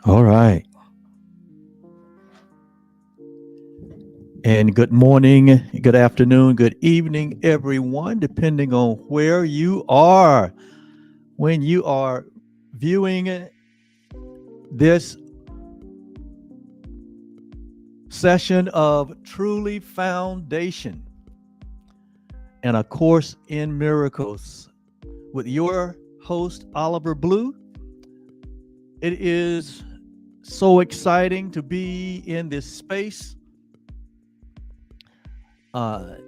All right. And good morning, good afternoon, good evening, everyone, depending on where you are. When you are viewing this session of Truly Foundation and A Course in Miracles with your host, Oliver Blue, it is so exciting to be in this space.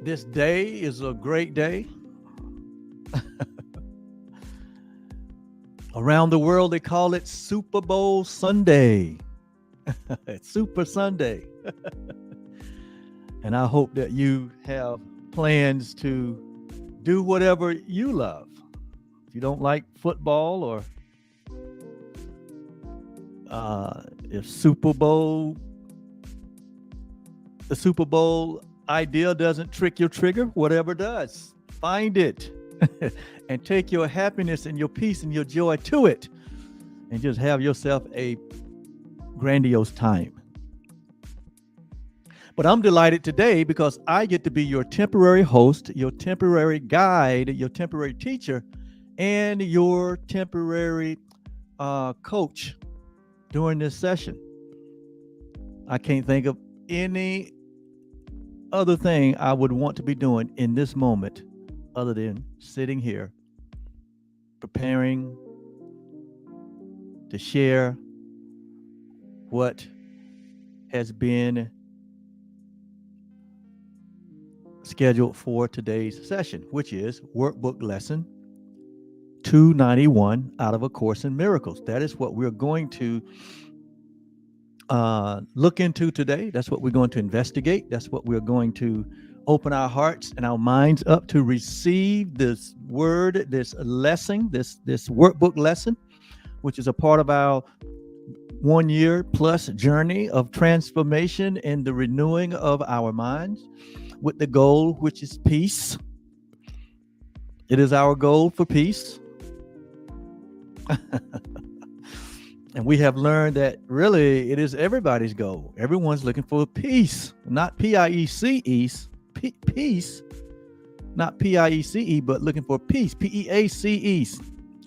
This day is a great day. Around the world, they call it Super Bowl Sunday. It's Super Sunday. And I hope that you have plans to do whatever you love. If you don't like football, or if the Super Bowl idea doesn't trick your trigger, whatever does, find it and take your happiness and your peace and your joy to it and just have yourself a grandiose time. But I'm delighted today because I get to be your temporary host, your temporary guide, your temporary teacher, and your temporary coach during this session. I can't think of any other thing I would want to be doing in this moment other than sitting here preparing to share what has been scheduled for today's session, which is Workbook Lesson 291 out of A Course in Miracles. That is what we're going to look into today. That's what we're going to investigate. That's what we're going to open our hearts and our minds up to receive this word, this lesson, this workbook lesson, which is a part of our 1 year plus journey of transformation and the renewing of our minds with the goal, which is peace. It is our goal for peace. And we have learned that really it is everybody's goal. Everyone's looking for peace, not P-I-E-C-E, peace, not P-I-E-C-E, but looking for peace, P-E-A-C-E.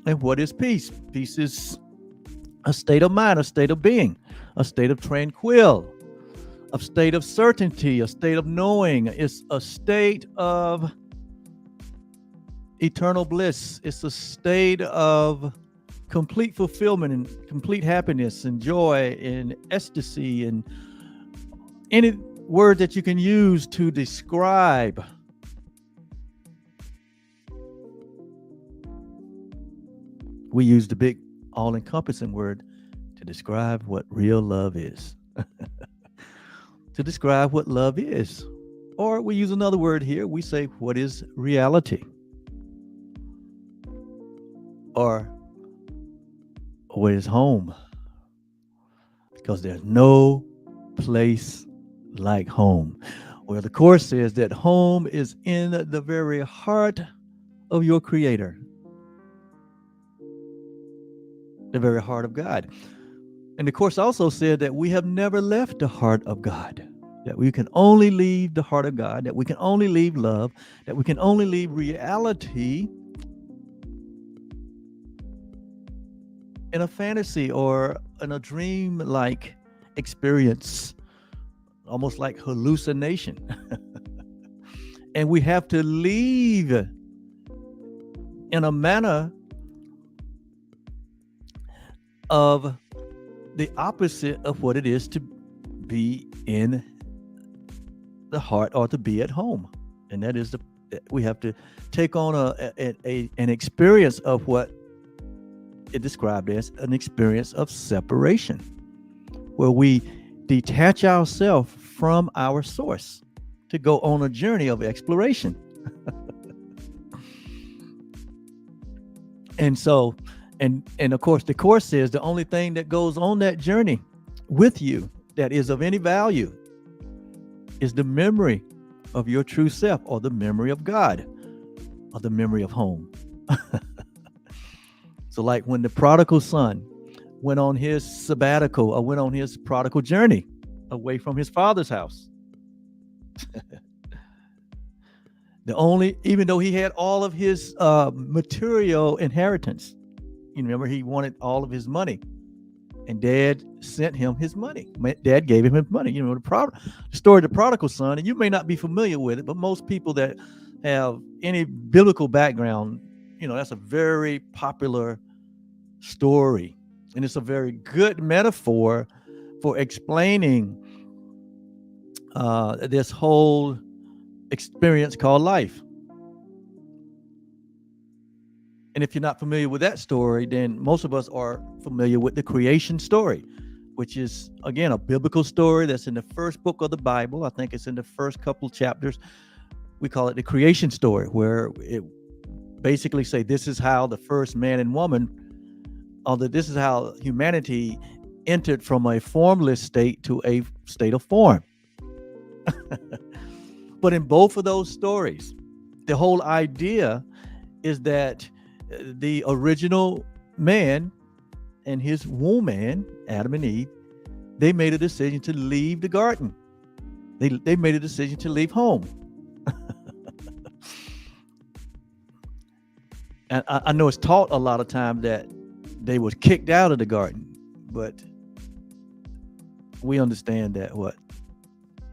And what is peace? Peace is a state of mind, a state of being, a state of tranquil, a state of certainty, a state of knowing. It's a state of eternal bliss. It's a state of complete fulfillment and complete happiness and joy and ecstasy and any word that you can use to describe we use the big all-encompassing word to describe what real love is. To describe what love is. Or we use another word here. We say, what is reality? Or what is home? Because there's no place like home. Well, the Course says that home is in the very heart of your Creator, the very heart of God. And the Course also said that we have never left the heart of God, that we can only leave the heart of God, that we can only leave love, that we can only leave reality in a fantasy or in a dream-like experience, almost like hallucination. And we have to leave in a manner of the opposite of what it is to be in the heart or to be at home. And that is we have to take on an experience of what it described as an experience of separation, where we detach ourselves from our source to go on a journey of exploration. And so, and of course, the Course says the only thing that goes on that journey with you that is of any value is the memory of your true self, or the memory of God, or the memory of home. So like when the prodigal son went on his sabbatical or went on his prodigal journey away from his father's house. Even though he had all of his material inheritance, you remember he wanted all of his money, and Dad sent him his money. Dad gave him his money. You know, the story of the prodigal son, and you may not be familiar with it, but most people that have any biblical background, you know, that's a very popular story, and it's a very good metaphor for explaining this whole experience called life. And if you're not familiar with that story, then most of us are familiar with the creation story, which is, again, a biblical story that's in the first book of the Bible. I think it's in the first couple chapters. We call it the creation story, where it basically say this is how the first man and woman, although this is how humanity entered from a formless state to a state of form. But in both of those stories, the whole idea is that the original man and his woman, Adam and Eve, they made a decision to leave the garden. They made a decision to leave home. And I know it's taught a lot of times that they was kicked out of the garden, but we understand that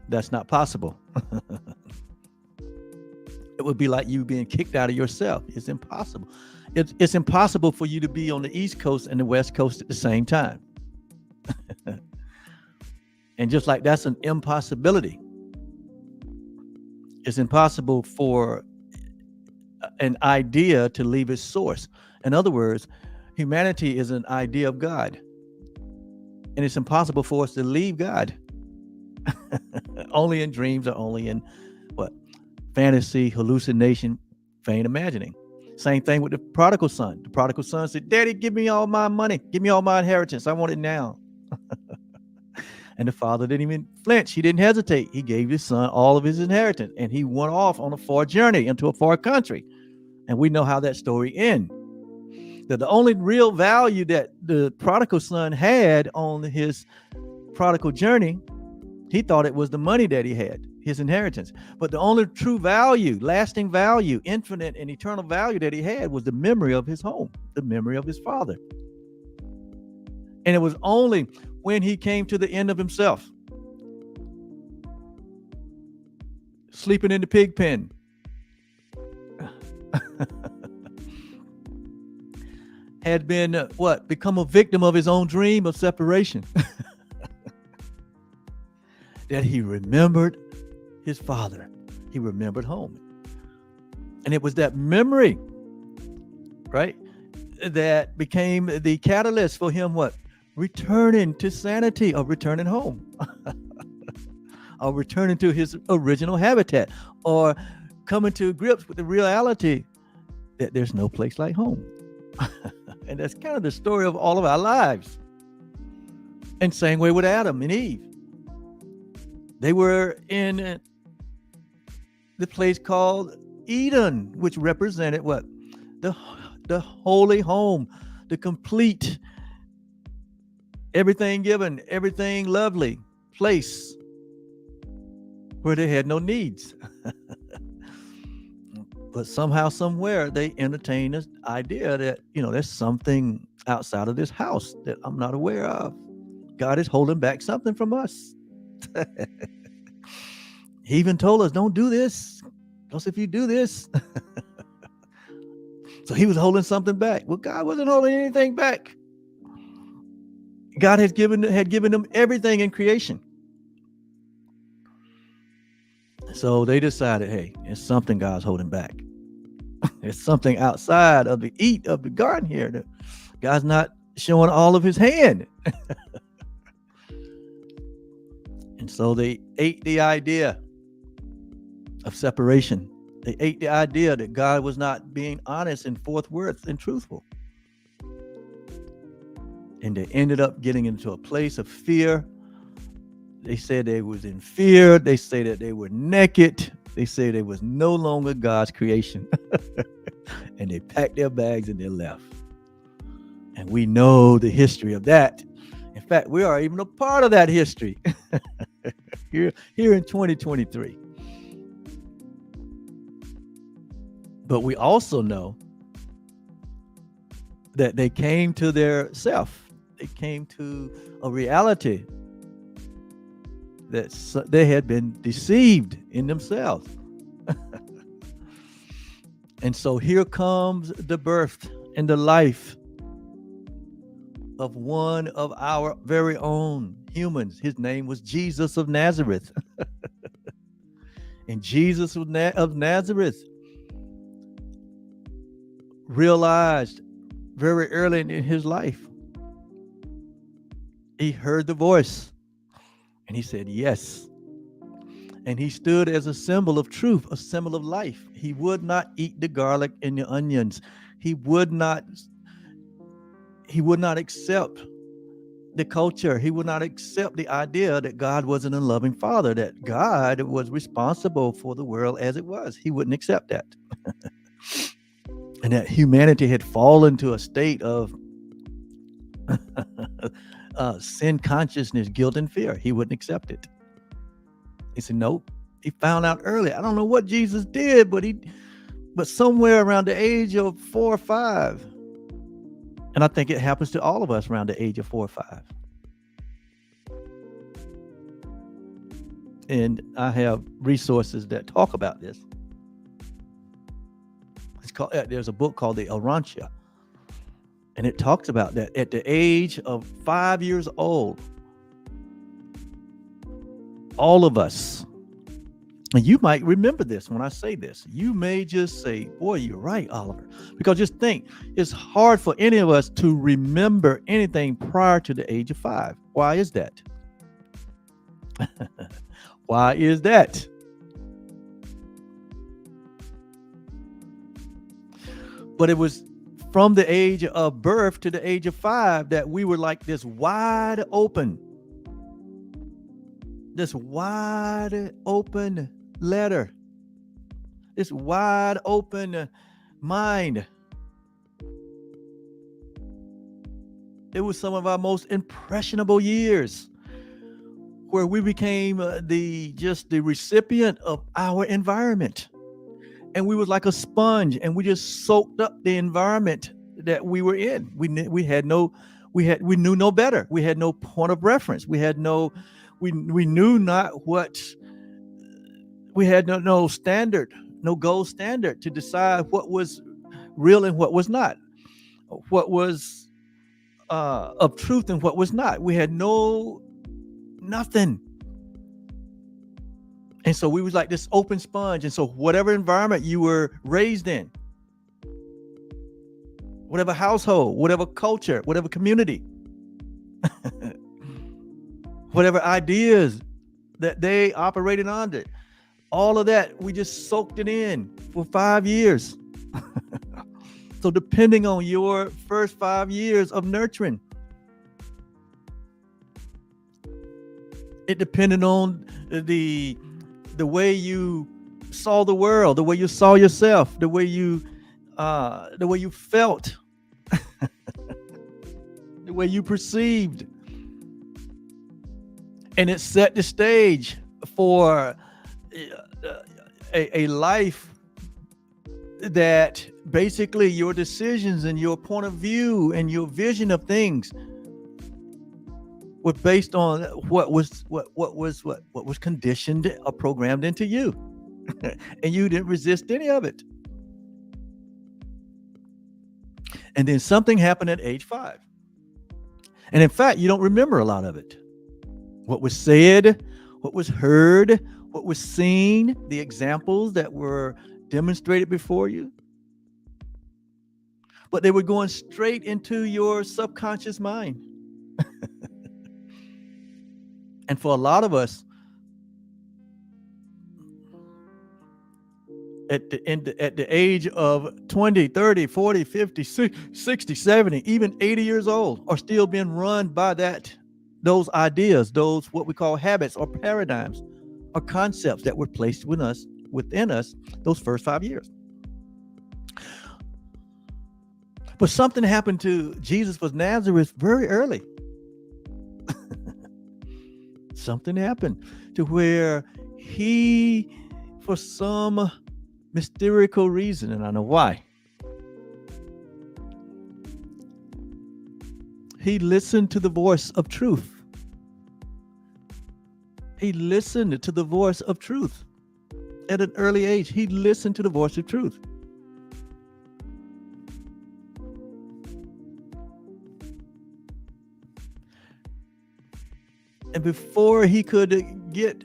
that's not possible. It would be like you being kicked out of yourself. It's impossible. It's impossible for you to be on the East Coast and the West Coast at the same time. And just like that's an impossibility, it's impossible for an idea to leave its source. In other words, humanity is an idea of God, and it's impossible for us to leave God. Only in dreams, or only in fantasy, hallucination, vain imagining. Same thing with the prodigal son. The prodigal son said, "Daddy, give me all my money. Give me all my inheritance. I want it now." And the father didn't even flinch. He didn't hesitate. He gave his son all of his inheritance, and he went off on a far journey into a far country. And we know how that story ends. That the only real value that the prodigal son had on his prodigal journey, he thought it was the money that he had, his inheritance. But the only true value, lasting value, infinite and eternal value that he had was the memory of his home, the memory of his father. And it was only when he came to the end of himself, sleeping in the pig pen, had been become a victim of his own dream of separation, that he remembered his father. He remembered home. And it was that memory, right, that became the catalyst for him returning to sanity, or returning home, or returning to his original habitat, or coming to grips with the reality that there's no place like home. And that's kind of the story of all of our lives. And same way with Adam and Eve. They were in the place called Eden, which represented the holy home, the complete, everything given, everything lovely place where they had no needs. But somehow, somewhere, they entertained this idea that, there's something outside of this house that I'm not aware of. God is holding back something from us. He even told us, don't do this, because if you do this. So he was holding something back. Well, God wasn't holding anything back. God had given them everything in creation. So they decided, hey, it's something God's holding back. There's something outside of the garden here that God's not showing all of his hand. And so they ate the idea of separation. They ate the idea that God was not being honest and forthwith and truthful. And they ended up getting into a place of fear. They said they was in fear. They say that they were naked. They say they was no longer God's creation. And they packed their bags and they left. And we know the history of that. In fact, we are even a part of that history here in 2023. But we also know that they came to their self. They came to a reality that they had been deceived in themselves. And so here comes the birth and the life of one of our very own humans. His name was Jesus of Nazareth. And Jesus of Nazareth realized very early in his life, he heard the voice and he said, yes. And he stood as a symbol of truth, a symbol of life. He would not eat the garlic and the onions. He would not accept the culture. He would not accept the idea that God wasn't a loving father, that God was responsible for the world as it was. He wouldn't accept that. And that humanity had fallen to a state of sin consciousness, guilt, and fear. He wouldn't accept it. He said, nope. He found out early. I don't know what Jesus did, but somewhere around the age of 4 or 5. And I think it happens to all of us around the age of 4 or 5. And I have resources that talk about this. There's a book called The Urantia. And it talks about that at the age of 5 years old, all of us, and you might remember this when I say this, you may just say, boy, you're right, Oliver. Because just think, it's hard for any of us to remember anything prior to the age of 5. Why is that? Why is that? But it was from the age of birth to the age of 5 that we were like this wide open letter, this wide open mind. It was some of our most impressionable years where we became the recipient of our environment. And we was like a sponge, and we just soaked up the environment that we were in. We knew no better. We had no point of reference. We had no standard, no gold standard to decide what was real and what was not, what was of truth and what was not. We had nothing. And so we was like this open sponge. And so whatever environment you were raised in, whatever household, whatever culture, whatever community, whatever ideas that they operated under, all of that, we just soaked it in for 5 years. So depending on your first 5 years of nurturing, it depended on the way you saw the world, the way you saw yourself, the way you felt, the way you perceived. And it set the stage for a life that basically your decisions and your point of view and your vision of things were based on what was conditioned or programmed into you. And you didn't resist any of it. And then something happened at age 5. And in fact, you don't remember a lot of it. What was said, what was heard, what was seen, the examples that were demonstrated before you. But they were going straight into your subconscious mind. And for a lot of us, at the age of 20, 30, 40, 50, 60, 70, even 80 years old, are still being run by those ideas, those what we call habits or paradigms or concepts that were placed within us those first 5 years. But something happened to Jesus of Nazareth very early. Something happened to where he, for some mystical reason, and I know why, he listened to the voice of truth. He listened to the voice of truth. At an early age, he listened to the voice of truth. And before he could get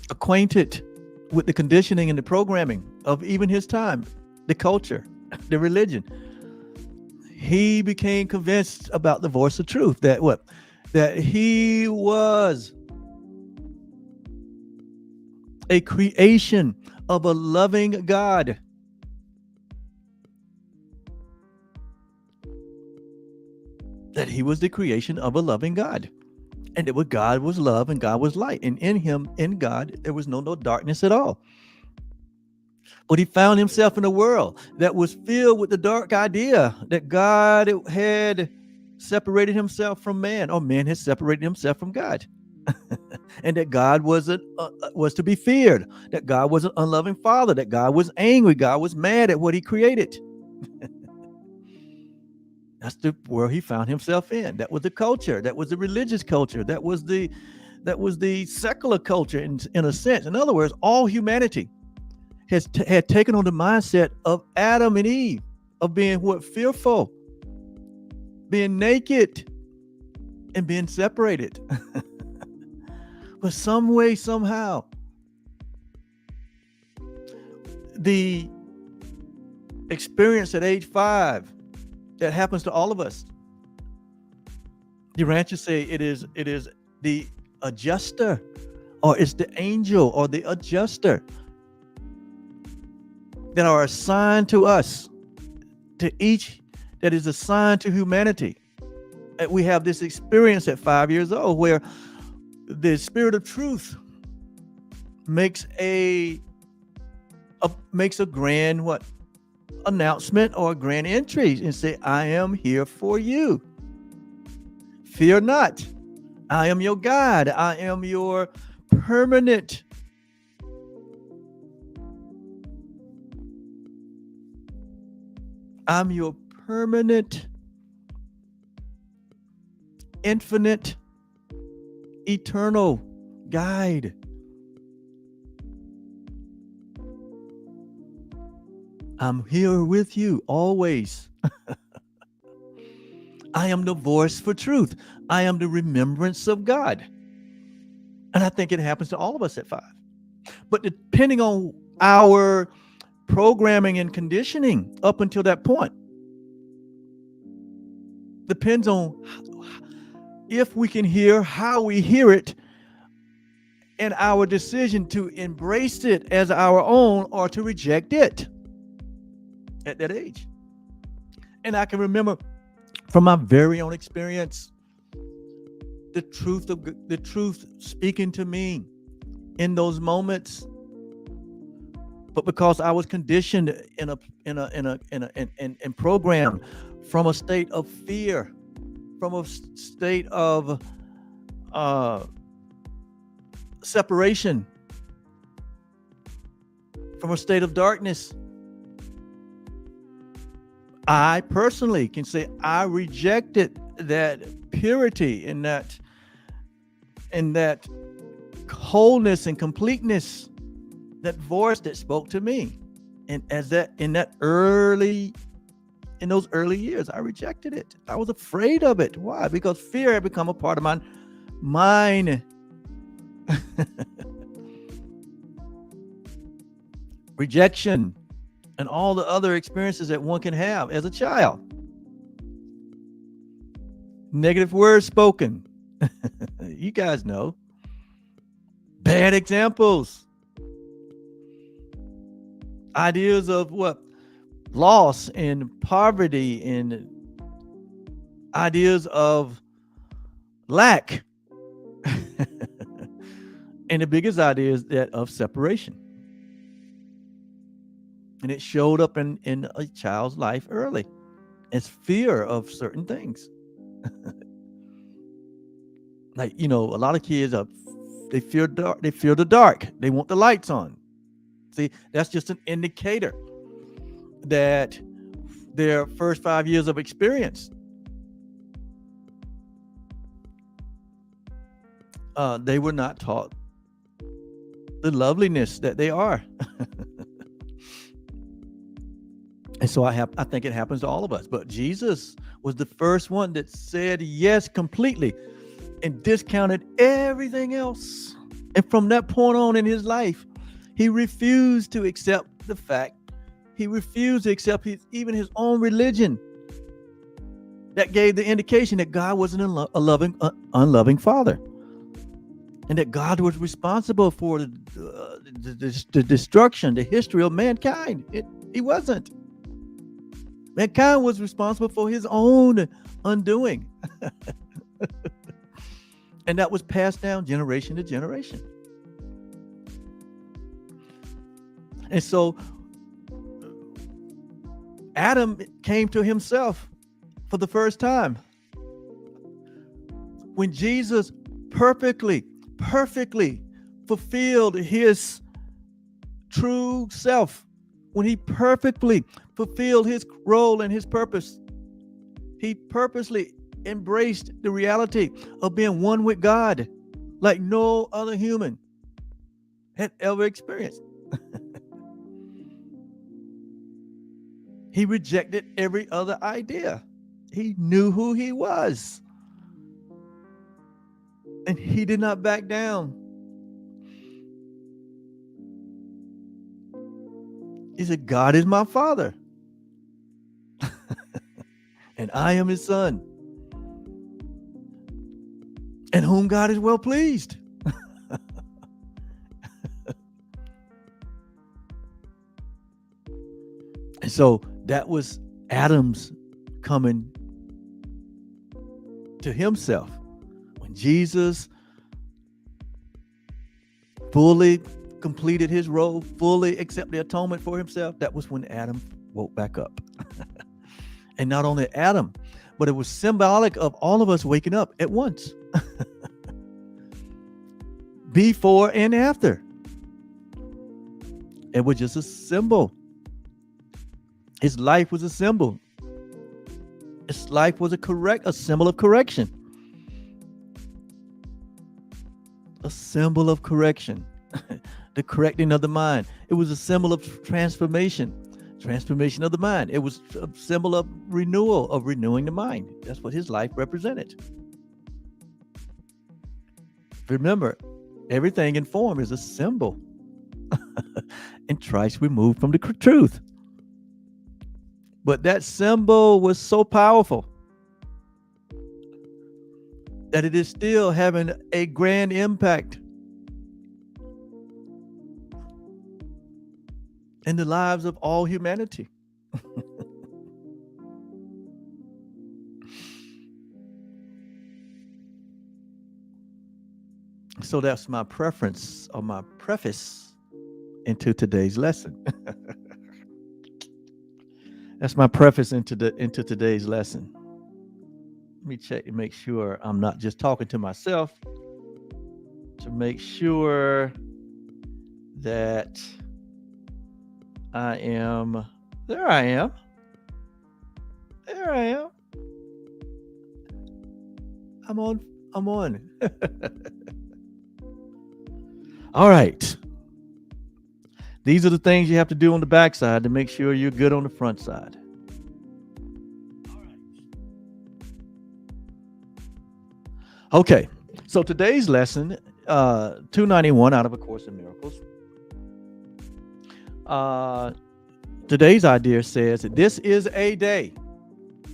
acquainted with the conditioning and the programming of even his time, the culture, the religion, he became convinced about the voice of truth, that he was a creation of a loving God. That he was the creation of a loving God. And that God was love and God was light. And in him, in God, there was no darkness at all. But he found himself in a world that was filled with the dark idea that God had separated himself from man, or man had separated himself from God. And that God was to be feared, that God was an unloving father, that God was angry, God was mad at what he created. That's the world he found himself in. That was the culture. That was the religious culture. That was the secular culture in a sense. In other words, all humanity had taken on the mindset of Adam and Eve, of being fearful, being naked, and being separated. But some way, somehow, the experience at age 5 that happens to all of us. The ranchers say it is the adjuster, or it's the angel or the adjuster that are assigned to us, to each that is assigned to humanity. And we have this experience at 5 years old where the spirit of truth makes a grand announcement or a grand entry and say, I am here for you. Fear not. I am your God. I am your permanent infinite, eternal guide. I'm here with you always. I am the voice for truth. I am the remembrance of God. And I think it happens to all of us at 5. But depending on our programming and conditioning up until that point, depends on if we can hear, how we hear it, and our decision to embrace it as our own or to reject it at that age. And I can remember from my very own experience, the truth speaking to me in those moments. But because I was conditioned and programmed from a state of fear, from a state of separation, from a state of darkness, I personally can say I rejected that purity and that wholeness and completeness, that voice that spoke to me. And in those early years, I rejected it. I was afraid of it. Why? Because fear had become a part of my mind. Rejection and all the other experiences that one can have as a child. Negative words spoken. You guys know. Bad examples. Ideas of loss and poverty, and ideas of lack And the biggest idea is that of separation. And it showed up in a child's life early. It's fear of certain things. Like, a lot of kids they fear dark, they fear the dark. They want the lights on. See, that's just an indicator that their first 5 years of experience, they were not taught the loveliness that they are. And so I think it happens to all of us. But Jesus was the first one that said yes completely and discounted everything else. And from that point on in his life, he refused to accept the fact. He refused to accept even his own religion. That gave the indication that God wasn't a loving, unloving father. And that God was responsible for the destruction, the history of mankind. He wasn't. Mankind was responsible for his own undoing. And that was passed down generation to generation. And so Adam came to himself for the first time when Jesus perfectly fulfilled his true self. When he perfectly fulfilled his role and his purpose, he purposely embraced the reality of being one with God like no other human had ever experienced. He rejected every other idea. He knew who he was. And he did not back down. He said, God is my father. And I am his son. And whom God is well pleased. And so that was Adam's coming to himself. When Jesus fully completed his role, fully accepted the atonement for himself, that was when Adam woke back up. And not only Adam, but it was symbolic of all of us waking up at once. Before and after. It was just a symbol. His life was a symbol. His life was a symbol of correction. A symbol of correction. The correcting of the mind. It was a symbol of transformation of the mind. It was a symbol of renewal, of renewing the mind. That's what his life represented. Remember, everything in form is a symbol. And tries to be moved from the truth. But that symbol was so powerful that it is still having a grand impact in the lives of all humanity. So that's my preference or my preface into today's lesson. That's my preface into today's lesson. Let me check to make sure I'm not just talking to myself, to make sure that I am. There I am. There I am. I'm on. All right. These are the things you have to do on the backside to make sure you're good on the front side. All right. Okay. So today's lesson, 291 out of A Course in Miracles. Today's idea says that this is a day.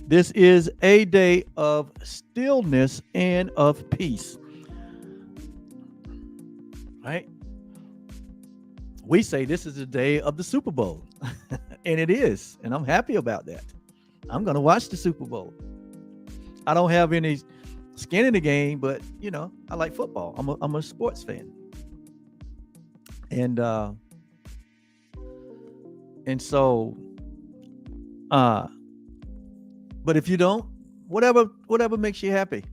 This is a day of stillness and of peace. Right? We say this is the day of the Super Bowl. And it is. And I'm happy about that. I'm going to watch the Super Bowl. I don't have any skin in the game, but, I like football. I'm a sports fan. And so uh but if you don't, whatever makes you happy.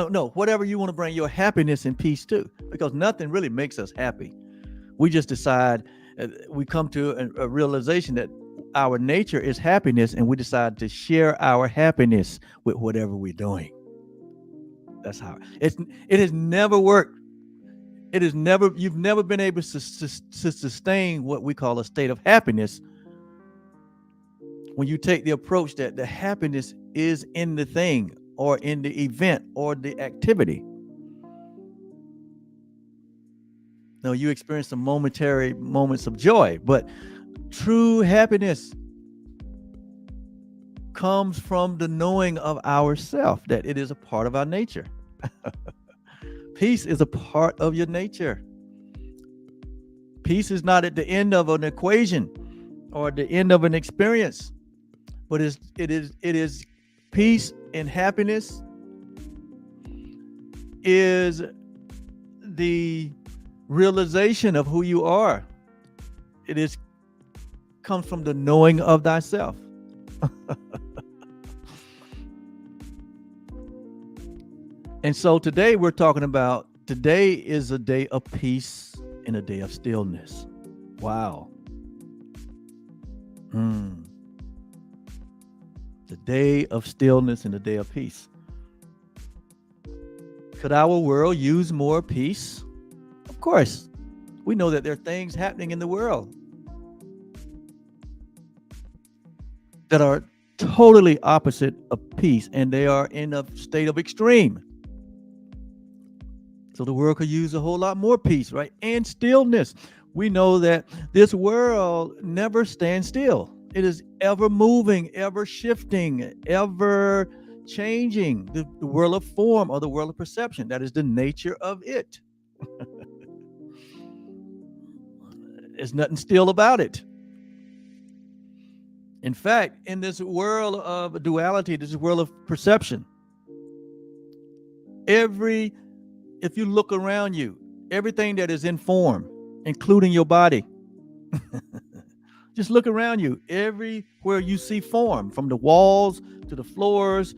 No, whatever you want to bring your happiness and peace to, because nothing really makes us happy. We just decide, we come to a realization that our nature is happiness, and we decide to share our happiness with whatever we're doing. That's how it has never worked. You've never been able to sustain what we call a state of happiness when you take the approach that the happiness is in the thing or in the event or the activity. No, you experience some momentary moments of joy, but true happiness comes from the knowing of ourself, that it is a part of our nature. Peace is a part of your nature. Peace is not at the end of an equation or the end of an experience, but it is peace and happiness is the realization of who you are. It comes from the knowing of thyself. And so today we're talking about, today is a day of peace and a day of stillness. Wow. The day of stillness and the day of peace. Could our world use more peace? Of course. We know that there are things happening in the world that are totally opposite of peace, and they are in a state of extreme. So the world could use a whole lot more peace, right? And stillness. We know that this world never stands still. It is ever moving, ever shifting, ever changing. The world of form or the world of perception. That is the nature of it. There's nothing still about it. In fact, in this world of duality, this world of perception, if you look around you, everything that is in form, including your body, just look around you. Everywhere you see form, from the walls to the floors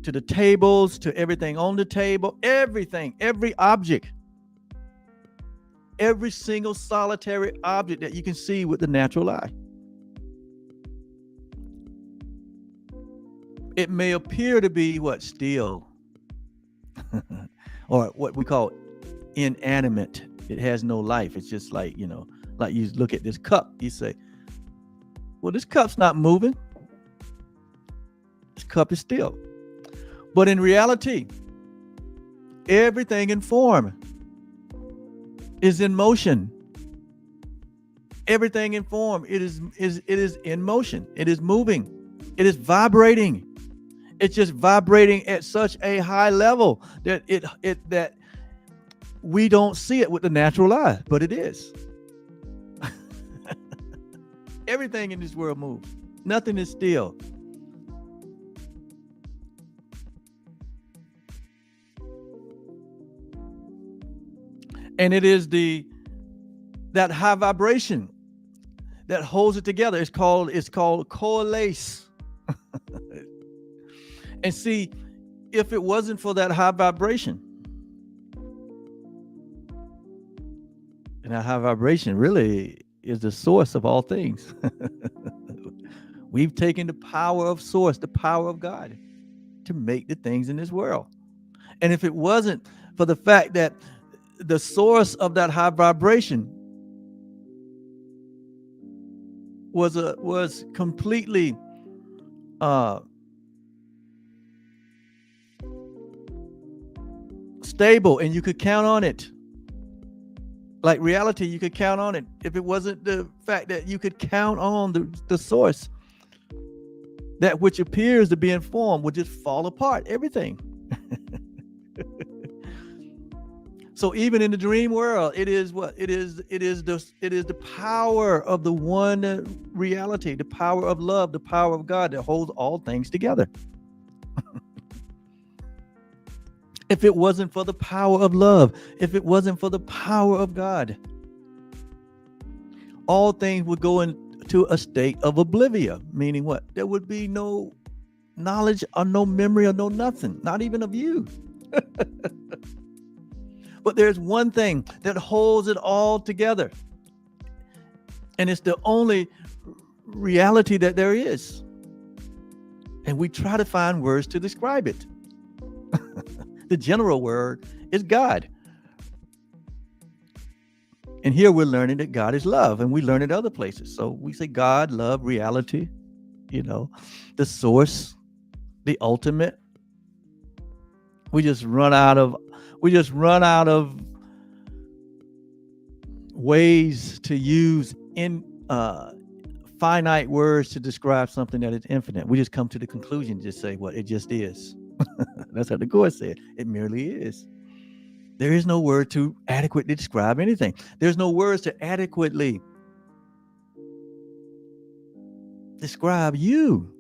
to the tables to everything on the table, everything, every object, every single solitary object that you can see with the natural eye. It may appear to be still, or what we call inanimate. It has no life. It's just like you look at this cup, you say, well, this cup's not moving. This cup is still. But in reality, everything in form is in motion. Everything in form, it is in motion. It is moving. It is vibrating. It's just vibrating at such a high level that that we don't see it with the natural eye, but it is. Everything in this world moves. Nothing is still. And it is that high vibration that holds it together. It's called coalesce. And see, if it wasn't for that high vibration, and that high vibration really is the source of all things. We've taken the power of source, the power of God, to make the things in this world. And if it wasn't for the fact that the source of that high vibration was completely stable, and you could count on it. Like reality, you could count on it. If it wasn't the fact that you could count on the source, that which appears to be in form would just fall apart. Everything. So even in the dream world, it is the power of the one reality, the power of love, the power of God that holds all things together. If it wasn't for the power of love, if it wasn't for the power of God, all things would go into a state of oblivion, meaning what? There would be no knowledge or no memory or no nothing, not even of you. But there's one thing that holds it all together. And it's the only reality that there is. And we try to find words to describe it. The general word is God. And here we're learning that God is love, and we learn it other places. So we say God, love, reality, the source, the ultimate. We just run out of ways to use finite words to describe something that is infinite. We just come to the conclusion, just say, well, it just is. That's what the Course said. It merely is. There is no word to adequately describe anything. There's no words to adequately describe you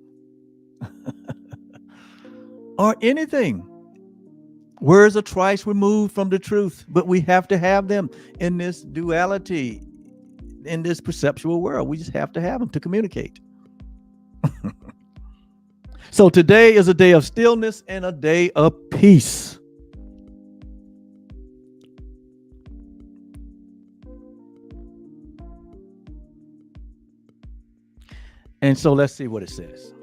or anything. Words are twice removed from the truth, but we have to have them in this duality, in this perceptual world. We just have to have them to communicate. So today is a day of stillness and a day of peace. And so let's see what it says.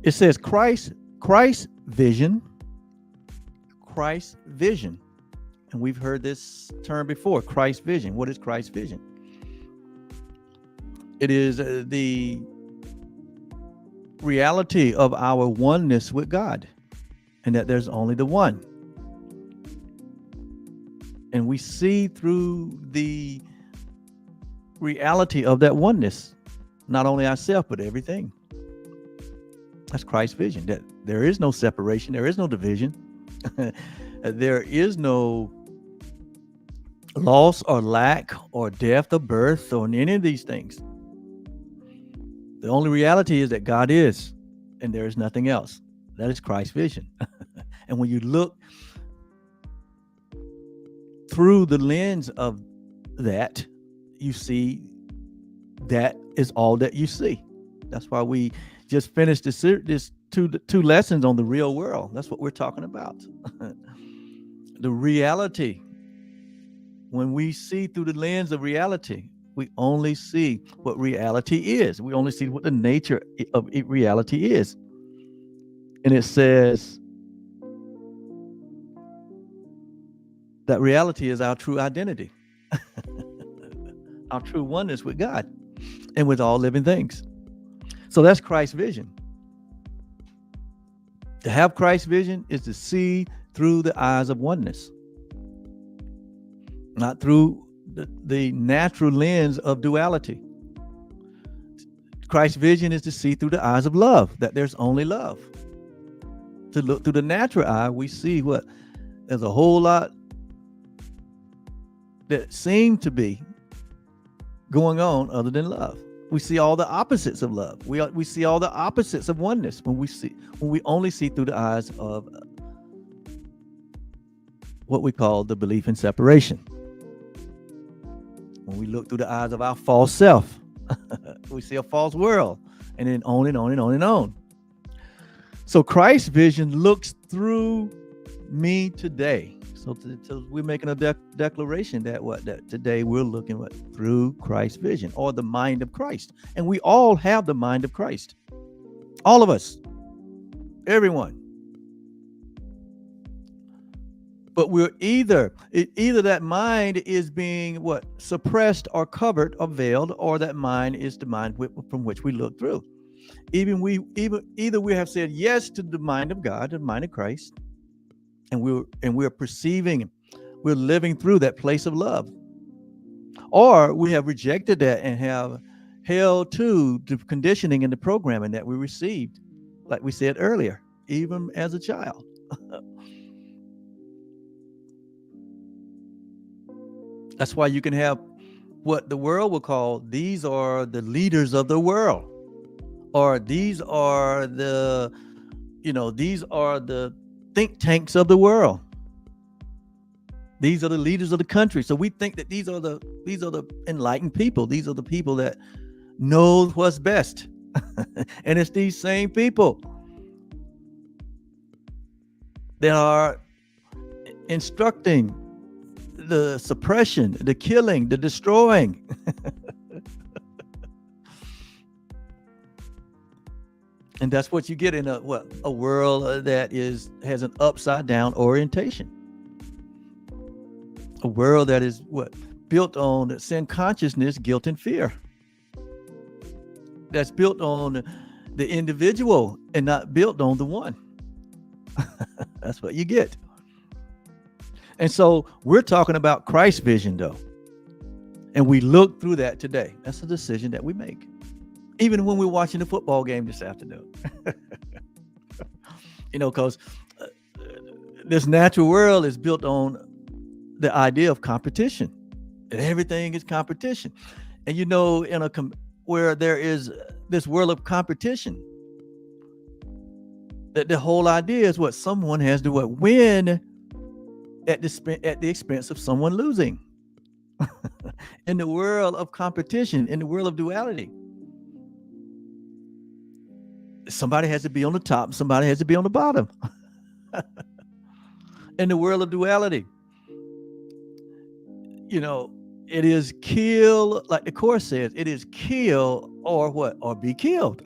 It says Christ vision. Christ vision. And we've heard this term before, Christ vision. What is Christ vision? It is the reality of our oneness with God, and that there's only the one. And we see through the reality of that oneness, not only ourselves, but everything. That's Christ's vision, that there is no separation, there is no division, there is no loss or lack or death or birth or any of these things. The only reality is that God is, and there is nothing else. That is Christ's vision. And when you look through the lens of that, you see that is all that you see. That's why we just finished this two lessons on the real world. That's what we're talking about. The reality. When we see through the lens of reality, we only see what reality is. We only see what the nature of reality is. And it says that reality is our true identity, our true oneness with God and with all living things. So that's Christ's vision. To have Christ's vision is to see through the eyes of oneness, not through the natural lens of duality. Christ's vision is to see through the eyes of love, that there's only love. To look through the natural eye, we see what? There's a whole lot that seem to be going on other than love. We see all the opposites of love. We see all the opposites of oneness when we only see through the eyes of what we call the belief in separation. When we look through the eyes of our false self, we see a false world, and then on and on and on and on. So Christ's vision looks through me today. So we're making a declaration that today we're looking through Christ's vision, or the mind of Christ. And we all have the mind of Christ. All of us. Everyone. But we're either that mind is being suppressed or covered or veiled, or that mind is the mind from which we look through. Either we have said yes to the mind of God, the mind of Christ, and we're perceiving, we're living through that place of love, or we have rejected that and have held to the conditioning and the programming that we received, like we said earlier, even as a child. That's why you can have what the world will call, these are the leaders of the world, or these are the think tanks of the world. These are the leaders of the country. So we think that these are the enlightened people. These are the people that knows what's best. And it's these same people that are instructing the suppression, the killing, the destroying. And that's what you get in a world that has an upside down orientation. A world that is built on sin consciousness, guilt, and fear. That's built on the individual and not built on the one. That's what you get. And so we're talking about Christ's vision, though. And we look through that today. That's a decision that we make. Even when we're watching the football game this afternoon. Because this natural world is built on the idea of competition. And everything is competition. And where there is this world of competition, that the whole idea is what someone has to win at the expense of someone losing. In the world of competition, in the world of duality, somebody has to be on the top, somebody has to be on the bottom. In the world of duality, it is kill, like the Course says, it is kill or be killed.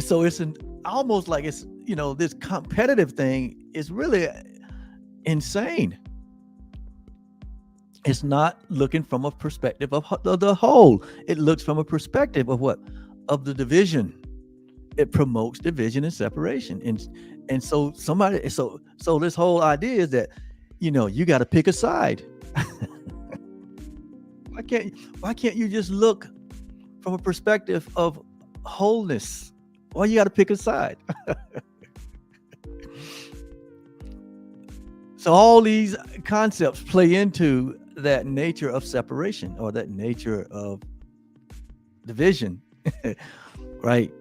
So it's almost like it's, this competitive thing is really insane. It's not looking from a perspective of the whole. It looks from a perspective of what? Of the division. It promotes division and separation. And so this whole idea is that, you got to pick a side. Why can't you just look from a perspective of wholeness? Why you got to pick a side? So all these concepts play into that nature of separation, or that nature of division, right?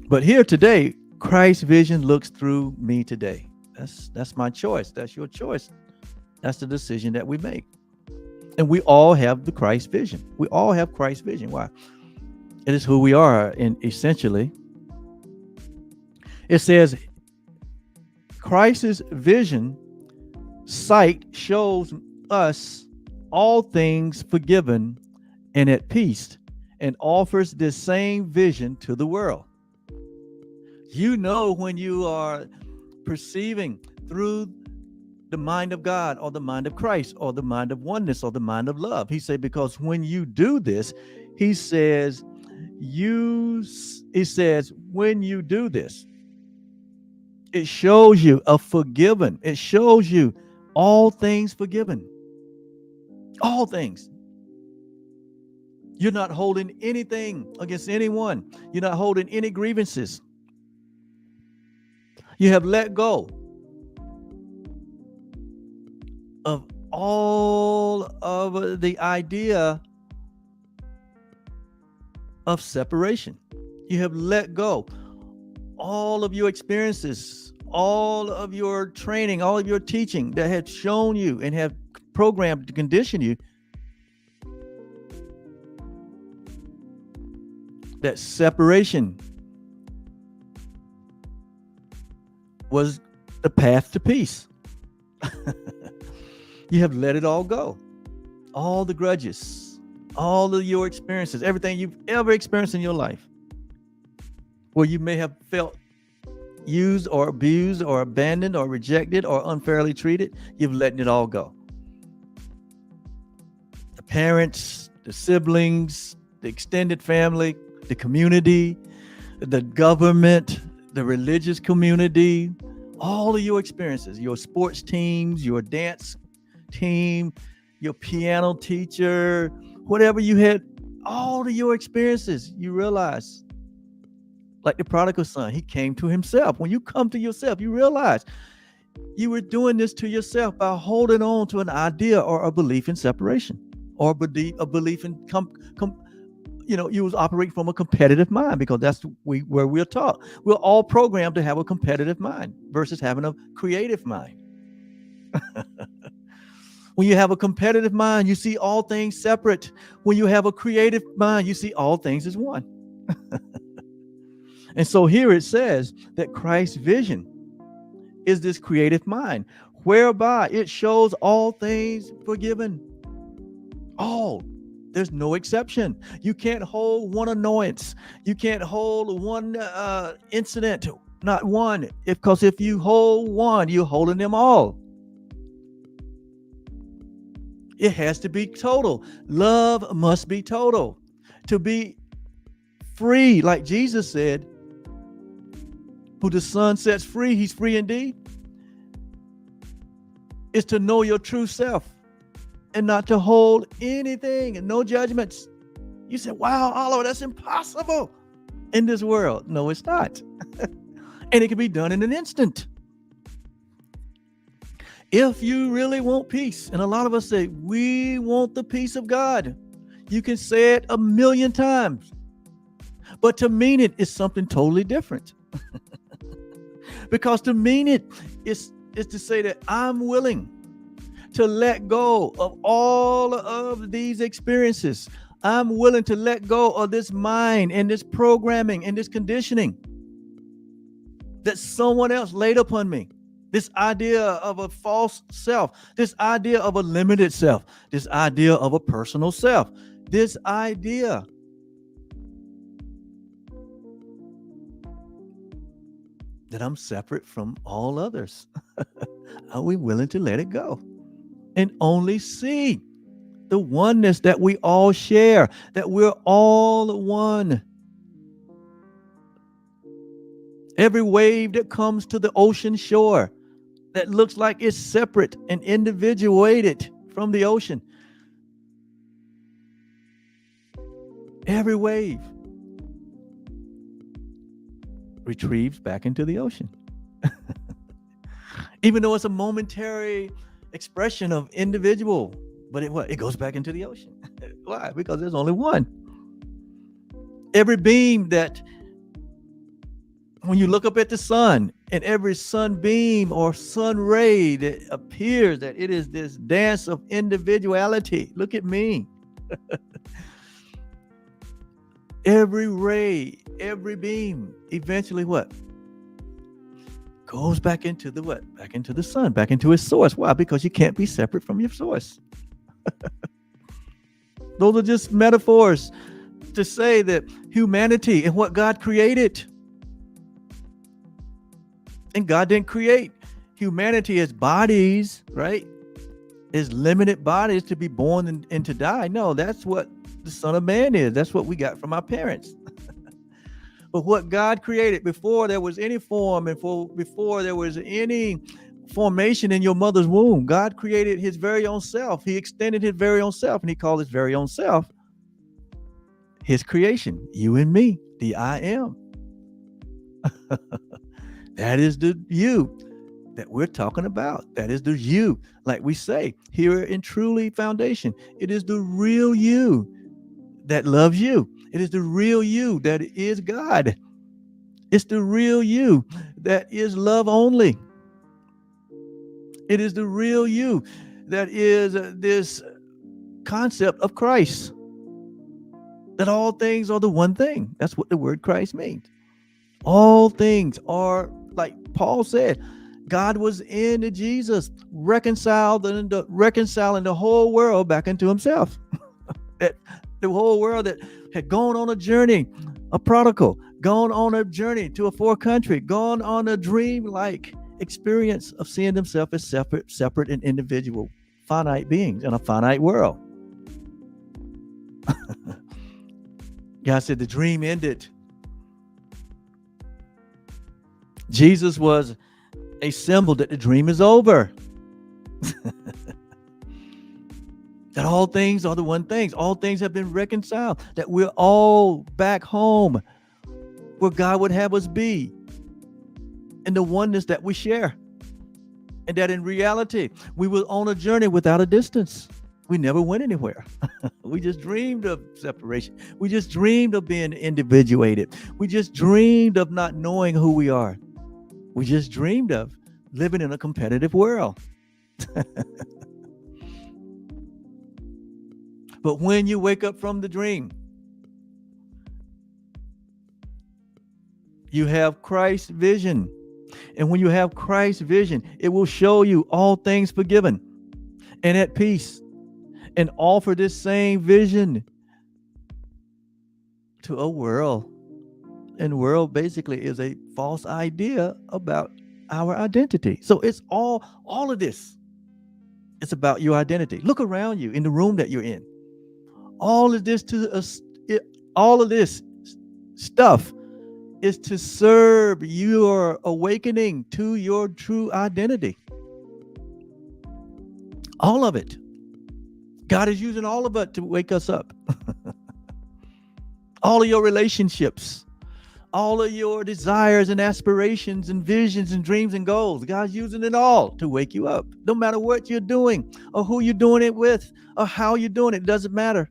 But here today, Christ's vision looks through me today. That's my choice. That's your choice. That's the decision that we make. And we all have the Christ vision. We all have Christ's vision. Why? It is who we are, and essentially, it says, Christ's vision sight shows us all things forgiven and at peace, and offers this same vision to the world. When you are perceiving through the mind of God, or the mind of Christ, or the mind of oneness, or the mind of love. He said, because when you do this, he says, when you do this, it shows you a forgiven. It shows you all things forgiven. All things. You're not holding anything against anyone. You're not holding any grievances. You have let go of all of the idea of separation. You have let go all of your experiences, all of your training, all of your teaching that had shown you and have programmed to condition you that separation was the path to peace. You have let it all go. All the grudges, all of your experiences, everything you've ever experienced in your life, where you may have felt used or abused or abandoned or rejected or unfairly treated, you've let it all go. The parents, the siblings, the extended family, the community, the government, the religious community, all of your experiences, your sports teams, your dance team, your piano teacher, whatever you had, all of your experiences, you realize, like the prodigal son, he came to himself. When you come to yourself, you realize you were doing this to yourself by holding on to an idea or a belief in separation, or a belief in you was operating from a competitive mind, because that's where we're taught. We're all programmed to have a competitive mind versus having a creative mind. When you have a competitive mind, you see all things separate. When you have a creative mind, you see all things as one. And so here it says that Christ's vision is this creative mind, whereby it shows all things forgiven. All. There's no exception. You can't hold one annoyance. You can't hold one incident, not one. Because if you hold one, you're holding them all. It has to be total. Love must be total. To be free, like Jesus said, who the Son sets free, he's free indeed, is to know your true self and not to hold anything and no judgments. You said, wow, Oliver, that's impossible in this world. No, it's not. And it can be done in an instant. If you really want peace, and a lot of us say, we want the peace of God. You can say it 1,000,000 times, but to mean it is something totally different. Because to mean it is to say that I'm willing to let go of all of these experiences. I'm willing to let go of this mind and this programming and this conditioning that someone else laid upon me. This idea of a false self, this idea of a limited self, this idea of a personal self, this idea that I'm separate from all others. Are we willing to let it go and only see the oneness that we all share, that we're all one? Every wave that comes to the ocean shore that looks like it's separate and individuated from the ocean. Every wave retrieves back into the ocean. Even though it's a momentary expression of individual, but it goes back into the ocean. Why? Because there's only one. Every beam that, when you look up at the sun, and every sunbeam or sun ray that appears, that it is this dance of individuality. Look at me. Every ray, every beam, eventually what? Goes back into the what? Back into the sun, back into its source. Why? Because you can't be separate from your source. Those are just metaphors to say that humanity and what God created. And God didn't create humanity as bodies, right? As limited bodies to be born and to die. No, that's what the Son of Man is. That's what we got from our parents. But what God created before there was any form and before there was any formation in your mother's womb, God created his very own self. He extended his very own self, and he called his very own self his creation, you and me, the I am. That is the you that we're talking about. That is the you, like we say here in Truly Foundation. It is the real you that loves you. It is the real you that is God. It's the real you that is love only. It is the real you that is this concept of Christ, that all things are the one thing. That's what the word Christ means. All things are, like Paul said, God was in Jesus, reconciling the whole world back into himself. That the whole world that had gone on a journey, a prodigal, gone on a journey to a foreign country, gone on a dream-like experience of seeing themselves as separate and individual, finite beings in a finite world. God said the dream ended. Jesus was a symbol that the dream is over. That all things are the one thing. All things have been reconciled. That we're all back home where God would have us be, in the oneness that we share. And that in reality, we were on a journey without a distance. We never went anywhere. We just dreamed of separation. We just dreamed of being individuated. We just dreamed of not knowing who we are. We just dreamed of living in a competitive world. But when you wake up from the dream, you have Christ's vision. And when you have Christ's vision, it will show you all things forgiven and at peace, and offer this same vision to a world. And world basically is a false idea about our identity. So it's all of this. It's about your identity. Look around you in the room that you're in. All of this stuff is to serve your awakening to your true identity. All of it. God is using all of it to wake us up. All of your relationships, all of your desires and aspirations and visions and dreams and goals, God's using it all to wake you up. No matter what you're doing or who you're doing it with or how you're doing it, doesn't matter.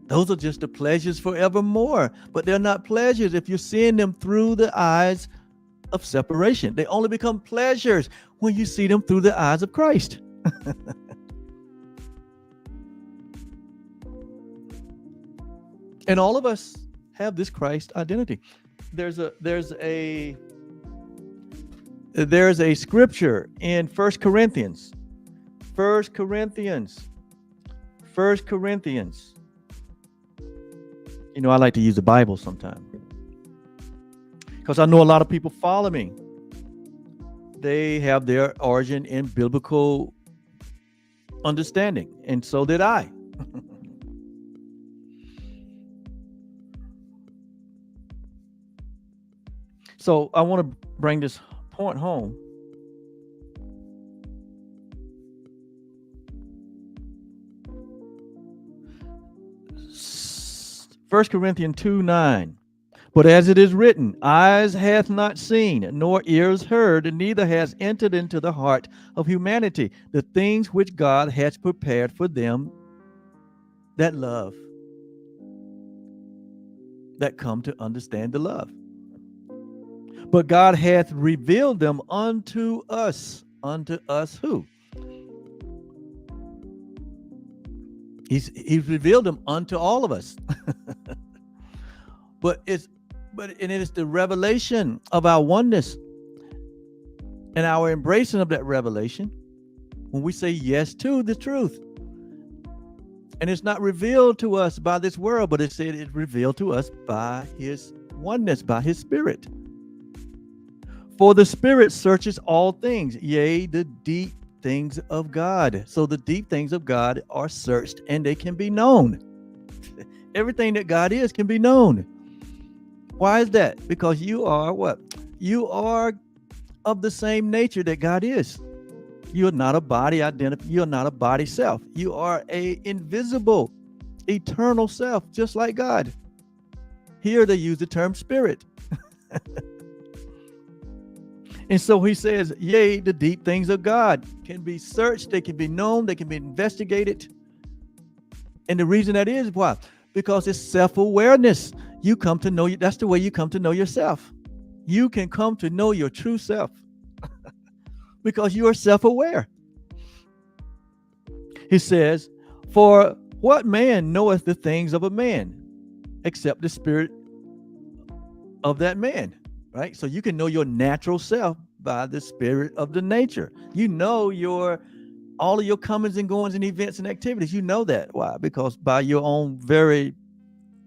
Those are just the pleasures forevermore, but they're not pleasures if you're seeing them through the eyes of separation. They only become pleasures when you see them through the eyes of Christ. And all of us have this Christ identity. There's a scripture in 1 Corinthians. You know, I like to use the Bible sometimes because I know a lot of people follow me. They have their origin in biblical understanding, and so did I. So I want to bring this point home. First Corinthians 2:9. But as it is written, eyes hath not seen, nor ears heard, neither has entered into the heart of humanity the things which God has prepared for them that love, that come to understand the love. But God hath revealed them unto us. Unto us who? He's revealed them unto all of us. But it is the revelation of our oneness and our embracing of that revelation when we say yes to the truth. And it's not revealed to us by this world, but it's revealed to us by his oneness, by his spirit. For the spirit searches all things, yea, the deep things of God. So the deep things of God are searched and they can be known. Everything that God is can be known. Why is that? Because you are what? You are of the same nature that God is. You're not a body identity. You're not a body self. You are a invisible, eternal self, just like God. Here they use the term spirit. And so he says, yea, the deep things of God can be searched, they can be known, they can be investigated. And the reason that is why? Because it's self-awareness. You come to know you. That's the way you come to know yourself. You can come to know your true self because you are self-aware. He says, for what man knoweth the things of a man except the spirit of that man? Right? So you can know your natural self by the spirit of the nature. You know all of your comings and goings and events and activities. You know that. Why? Because by your own very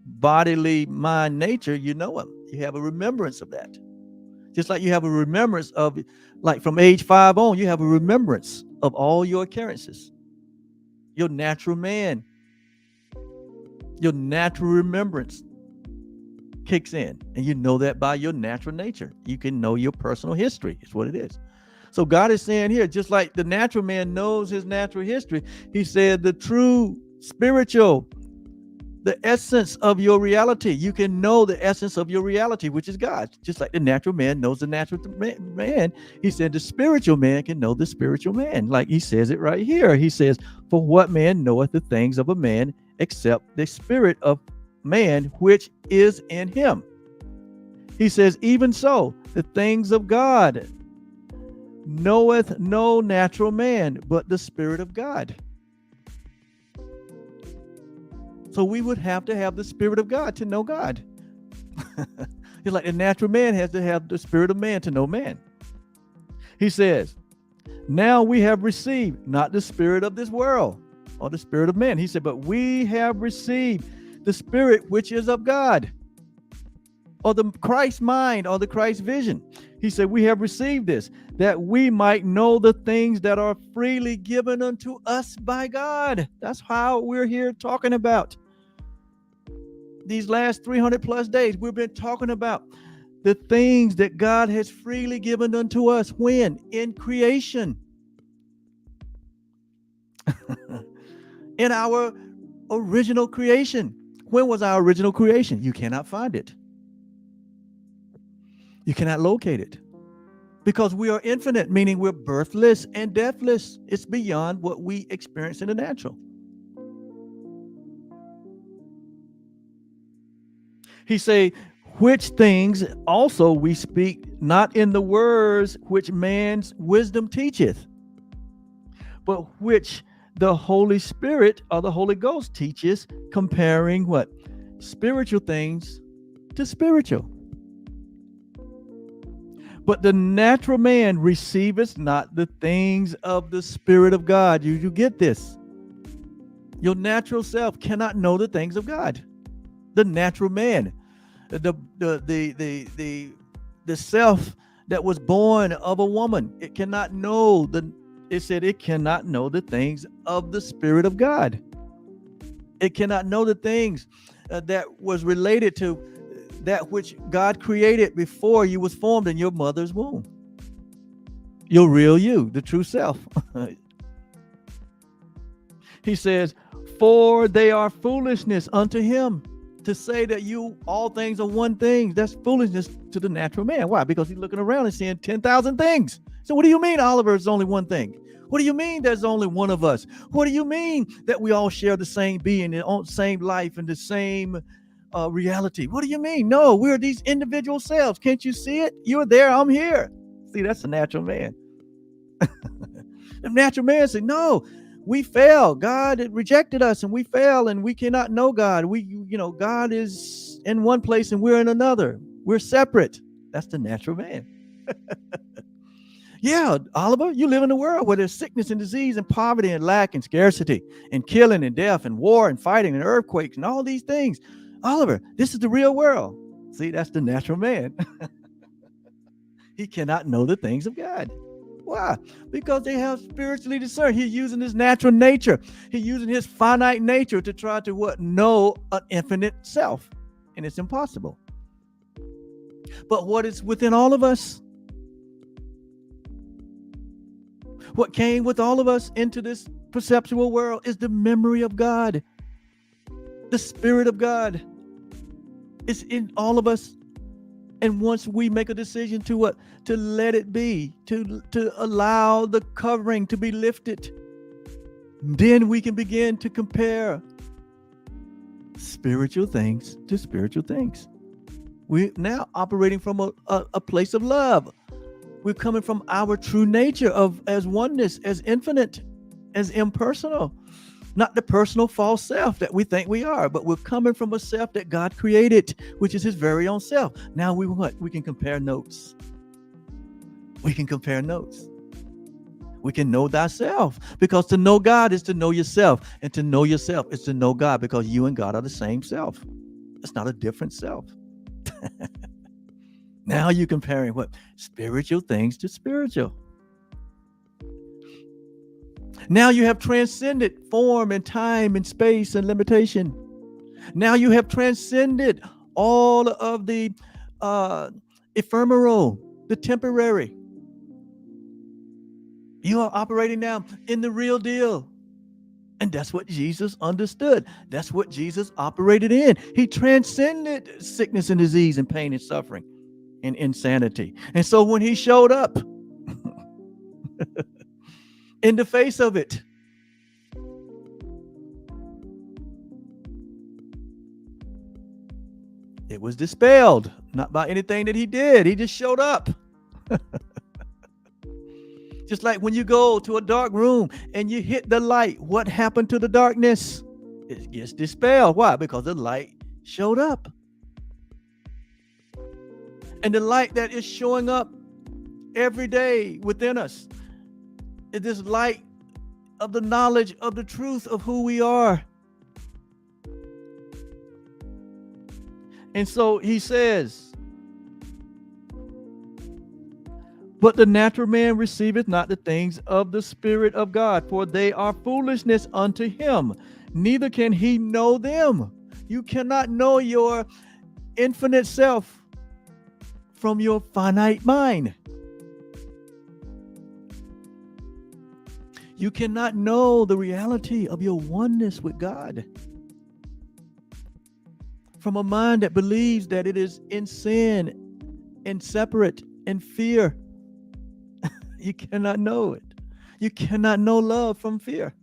bodily mind nature, you know them. You have a remembrance of that. Just like you have a remembrance of, like from age 5 on, you have a remembrance of all your occurrences. Your natural man, your natural remembrance kicks in, and you know that by your natural nature. You can know your personal history. It's what it is. So God is saying here, just like the natural man knows his natural history, he said the true spiritual, the essence of your reality. You can know the essence of your reality, which is God. Just like the natural man knows the natural man. He said the spiritual man can know the spiritual man. Like he says it right here. He says, for what man knoweth the things of a man except the spirit of man which is in him? He says, even so, the things of God knoweth no natural man, but the Spirit of God. So we would have to have the Spirit of God to know God. It's like the natural man has to have the Spirit of man to know man. He says, now we have received not the spirit of this world or the spirit of man. He said, but we have received the Spirit which is of God, or the Christ mind, or the Christ vision. He said, we have received this, that we might know the things that are freely given unto us by God. That's how we're here talking about. These last 300 plus days, we've been talking about the things that God has freely given unto us. When? In creation. In our original creation. When was our original creation? You cannot find it. You cannot locate it. Because we are infinite, meaning we're birthless and deathless. It's beyond what we experience in the natural. He say, which things also we speak, not in the words which man's wisdom teacheth, but which the Holy Spirit or the Holy Ghost teaches, comparing what? Spiritual things to spiritual. But the natural man receiveth not the things of the Spirit of God. You get this? Your natural self cannot know the things of God. The natural man, the self that was born of a woman, it cannot know it said it cannot know the things of the Spirit of God. It cannot know the things that was related to that which God created before you was formed in your mother's womb. Your real you, the true self. He says, for they are foolishness unto him. To say that all things are one thing, that's foolishness to the natural man. Why? Because he's looking around and seeing 10,000 things. So what do you mean, Oliver, it's only one thing? What do you mean there's only one of us? What do you mean that we all share the same being, the same life, and the same reality? What do you mean? No, we're these individual selves. Can't you see it? You're there, I'm here. See, that's the natural man. The natural man said, no, we fail. God rejected us and we fail and we cannot know God. God is in one place and we're in another. We're separate. That's the natural man. Yeah, Oliver, you live in a world where there's sickness and disease and poverty and lack and scarcity and killing and death and war and fighting and earthquakes and all these things. Oliver, this is the real world. See, that's the natural man. He cannot know the things of God. Why? Because they have spiritually discerned. He's using his natural nature. He's using his finite nature to try to what? Know an infinite self. And it's impossible. But what is within all of us? What came with all of us into this perceptual world is the memory of God. The Spirit of God. It's in all of us. And once we make a decision to what? To let it be, to allow the covering to be lifted, then we can begin to compare spiritual things to spiritual things. We're now operating from a place of love. We're coming from our true nature as oneness, as infinite, as impersonal. Not the personal false self that we think we are, but we're coming from a self that God created, which is his very own self. Now we can compare notes. We can compare notes. We can know thyself, because to know God is to know yourself, and to know yourself is to know God, because you and God are the same self. It's not a different self. Now you're comparing what? Spiritual things to spiritual. Now you have transcended form and time and space and limitation. Now you have transcended all of the ephemeral, the temporary. You are operating now in the real deal. And that's what Jesus understood. That's what Jesus operated in. He transcended sickness and disease and pain and suffering and insanity. And so when he showed up in the face of it, it was dispelled, not by anything that he did. He just showed up. Just like when you go to a dark room and you hit the light, what happened to the darkness? It gets dispelled. Why? Because the light showed up. And the light that is showing up every day within us is this light of the knowledge of the truth of who we are. And so he says, but the natural man receiveth not the things of the Spirit of God, for they are foolishness unto him, neither can he know them. You cannot know your infinite self from your finite mind. You cannot know the reality of your oneness with God from a mind that believes that it is in sin and separate and fear. You cannot know it. You cannot know love from fear.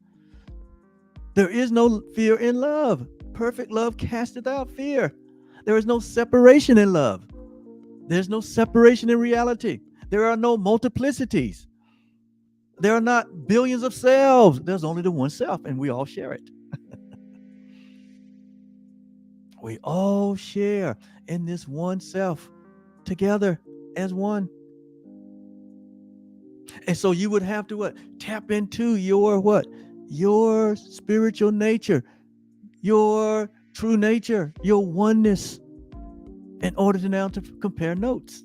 There is no fear in love. Perfect love casteth out fear. There is no separation in love. There's no separation in reality. There are no multiplicities. There are not billions of selves. There's only the one self, and we all share it. We all share in this one self together as one. And so you would have to what? Tap into your what? Your spiritual nature, your true nature, your oneness, in order to now to compare notes.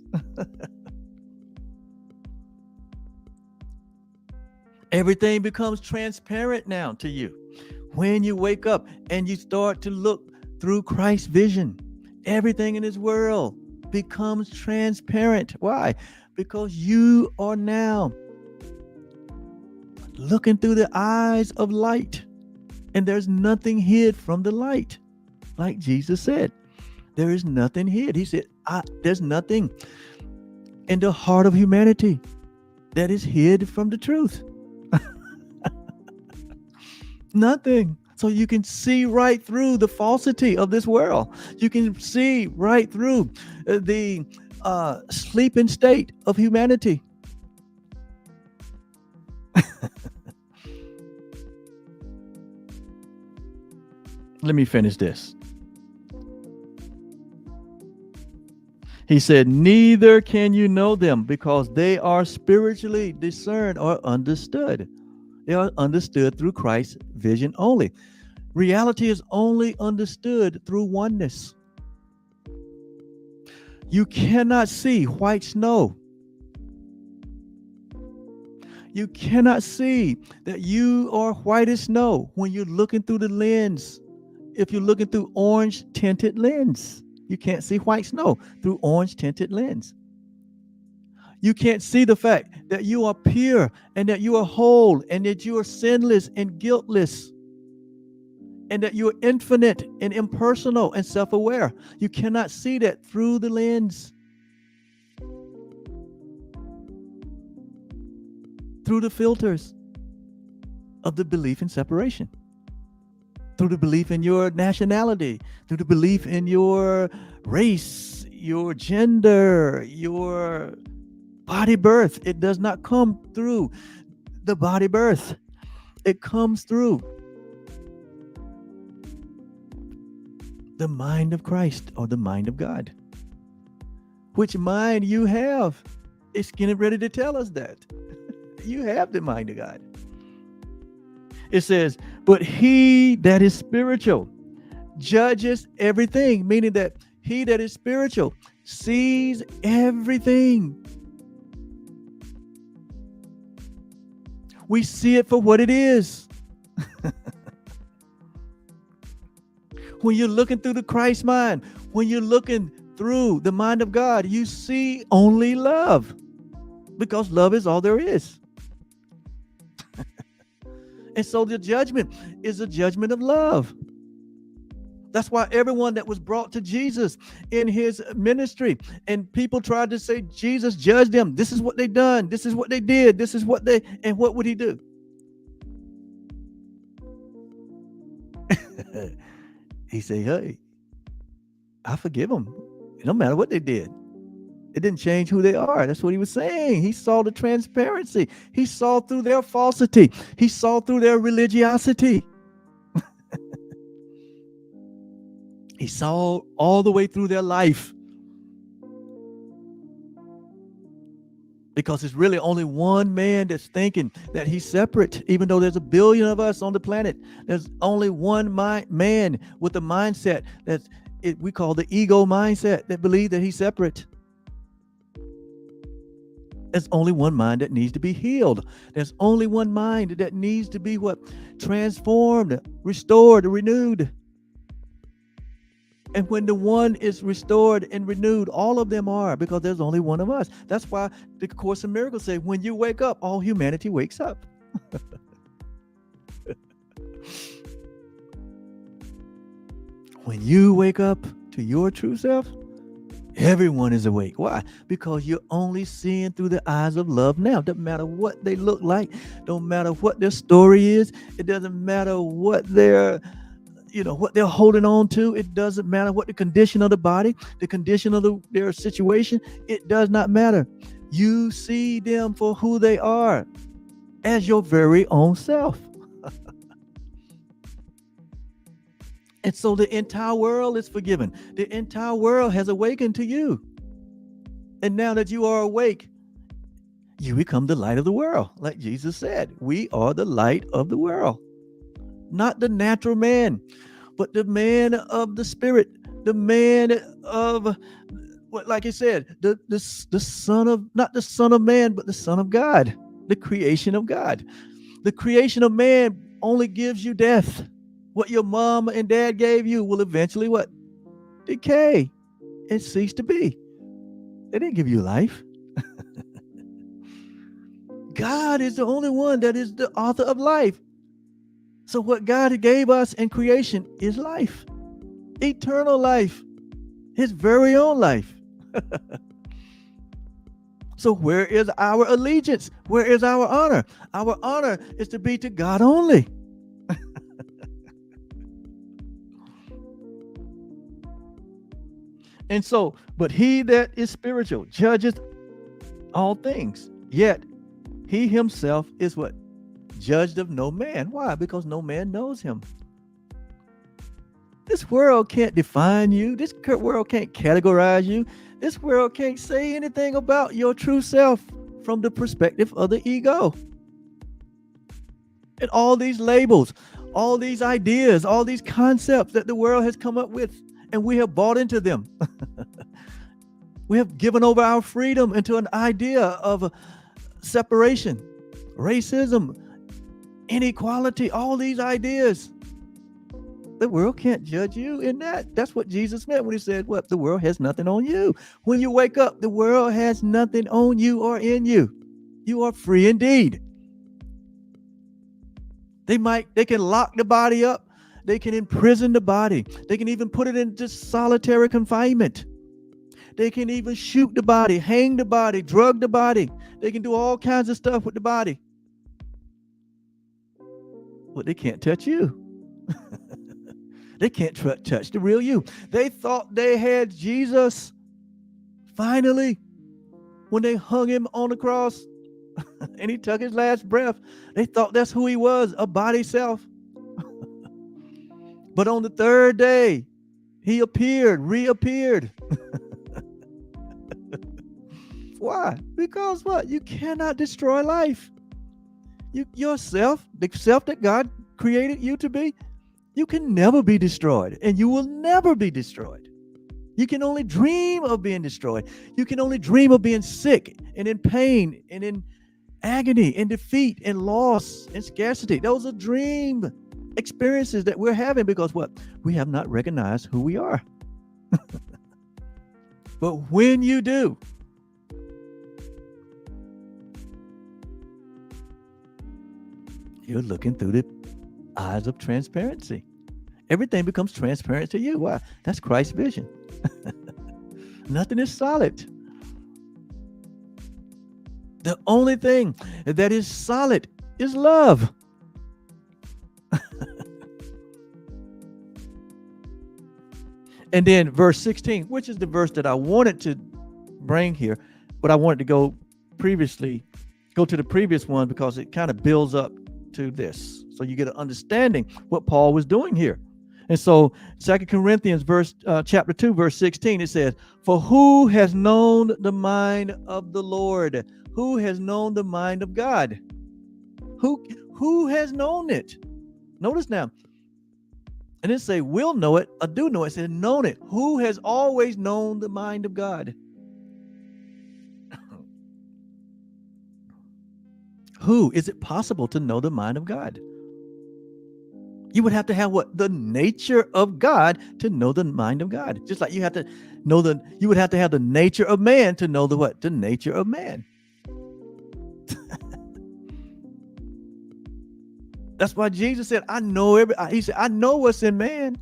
Everything becomes transparent now to you. When you wake up and you start to look through Christ's vision, everything in this world becomes transparent. Why? Because you are now looking through the eyes of light, and there's nothing hid from the light. Like Jesus said, there is nothing hid. He said, there's nothing in the heart of humanity that is hid from the truth. Nothing. So you can see right through the falsity of this world. You can see right through the sleeping state of humanity. Let me finish this. He said, neither can you know them, because they are spiritually discerned or understood. They are understood through Christ's vision only. Reality is only understood through oneness. You cannot see white snow. You cannot see that you are white as snow when you're looking through the lens. If you're looking through orange tinted lens, you can't see white snow through orange tinted lens. You can't see the fact that you are pure and that you are whole and that you are sinless and guiltless and that you are infinite and impersonal and self-aware. You cannot see that through the lens, through the filters of the belief in separation, through the belief in your nationality, through the belief in your race, your gender, your body birth. It does not come through the body birth. It comes through the mind of Christ or the mind of God. Which mind you have? It's getting ready to tell us that. You have the mind of God. It says, but he that is spiritual judges everything, meaning that he that is spiritual sees everything. We see it for what it is. When you're looking through the Christ mind, when you're looking through the mind of God, you see only love, because love is all there is. And so the judgment is a judgment of love. That's why everyone that was brought to Jesus in his ministry, and people tried to say Jesus judged them. This is what they done. This is what they did. This is what they, and what would he do? He said, hey, I forgive them. No matter what they did. It didn't change who they are. That's what he was saying. He saw the transparency. He saw through their falsity. He saw through their religiosity. He saw all the way through their life. Because it's really only one man that's thinking that he's separate. Even though there's a billion of us on the planet, there's only one man with a mindset that's we call the ego mindset, that believe that he's separate. There's only one mind that needs to be healed. There's only one mind that needs to be what? Transformed, restored, renewed. And when the one is restored and renewed, all of them are, because there's only one of us. That's why the Course in Miracles say, when you wake up, all humanity wakes up. When you wake up to your true self, everyone is awake. Why? Because you're only seeing through the eyes of love now. Doesn't matter what they look like. Don't matter what their story is. It doesn't matter what they're what they're holding on to. It doesn't matter what the condition of the body, the condition of their situation. It does not matter. You see them for who they are, as your very own self. And so the entire world is forgiven. The entire world has awakened to you. And now that you are awake, you become the light of the world. Like Jesus said, we are the light of the world. Not the natural man, but the man of the spirit, the man of, like he said, the son of, not the son of man, but the son of God, the creation of God. The creation of man only gives you death. What your mom and dad gave you will eventually what? Decay and cease to be. They didn't give you life. God is the only one that is the author of life. So what God gave us in creation is life, eternal life, his very own life. So where is our allegiance? Where is our honor? Our honor is to be to God only. And so, but he that is spiritual judgeth all things, yet he himself is what? Judged of no man. Why? Because no man knows him. This world can't define you. This world can't categorize you. This world can't say anything about your true self from the perspective of the ego. And all these labels, all these ideas, all these concepts that the world has come up with, and we have bought into them. We have given over our freedom into an idea of separation, racism, inequality, all these ideas. The world can't judge you in that. That's what Jesus meant when he said, what? The world has nothing on you. When you wake up, the world has nothing on you or in you. You are free indeed. They can lock the body up. They can imprison the body. They can even put it into solitary confinement. They can even shoot the body, hang the body, drug the body. They can do all kinds of stuff with the body. But they can't touch you. They can't touch the real you. They thought they had Jesus finally when they hung him on the cross and he took his last breath. They thought that's who he was, a body self. But on the third day, he reappeared. Why? Because what? You cannot destroy life. Yourself, the self that God created you to be, you can never be destroyed, and you will never be destroyed. You can only dream of being destroyed. You can only dream of being sick and in pain and in agony and defeat and loss and scarcity. Those are dream experiences that we're having because what? We have not recognized who we are. But when you do, You're looking through the eyes of transparency. Everything becomes transparent to you. Why? That's Christ's vision. Nothing is solid. The only thing that is solid is love. And then verse 16, which is the verse that I wanted to bring here, but I wanted to go to the previous one because it kind of builds up to this. So you get an understanding what Paul was doing here. And so 2 Corinthians chapter 2, verse 16, it says, for who has known the mind of the Lord? Who has known the mind of God? Who has known it? Notice now, and it say will know it, or do know it. It says known it. Who has always known the mind of God? Who? Is it possible to know the mind of God? You would have to have what? The nature of God to know the mind of God. Just like you have to know you would have to have the nature of man to know the what? The nature of man. That's why Jesus said, I know he said, I know what's in man.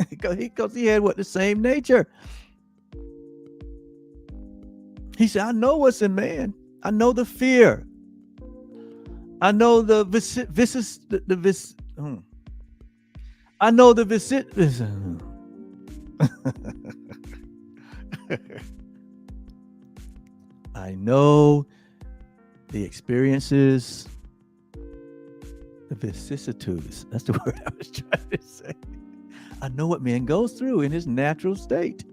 because he had what? The same nature. He said, I know what's in man. I know the fear. I know I know I know the experiences, the vicissitudes. That's the word I was trying to say. I know what man goes through in his natural state.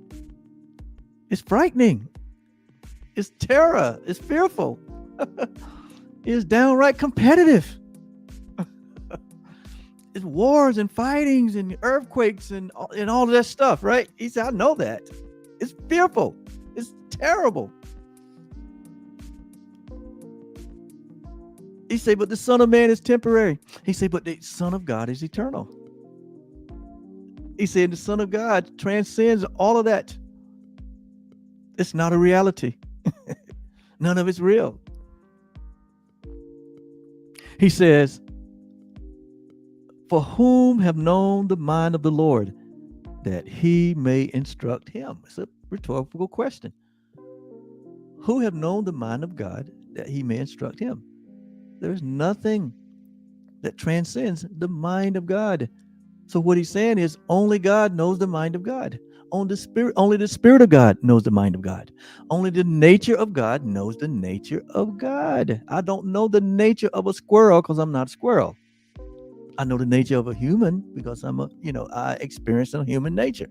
It's frightening. It's terror. It's fearful. It's downright competitive. It's wars and fightings and earthquakes and all of that stuff, right? He said, I know that. It's fearful. It's terrible. He said, but the Son of Man is temporary. He said, but the Son of God is eternal. He said, the Son of God transcends all of that. It's not a reality. None of it's real. He says, for whom have known the mind of the Lord, that he may instruct him? It's a rhetorical question. Who have known the mind of God, that he may instruct him? There's nothing that transcends the mind of God. So what he's saying is only God knows the mind of God. Only the Spirit of God knows the mind of God. Only the nature of God knows the nature of God. I don't know the nature of a squirrel because I'm not a squirrel. I know the nature of a human because I experience a human nature.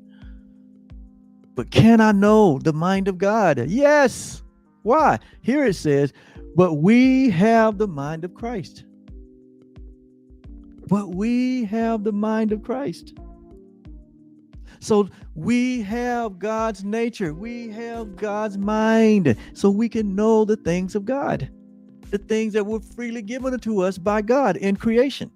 But can I know the mind of God? Yes. Why? Here it says, but we have the mind of Christ. But we have the mind of Christ. So we have God's nature. We have God's mind. So we can know the things of God. The things that were freely given to us by God in creation.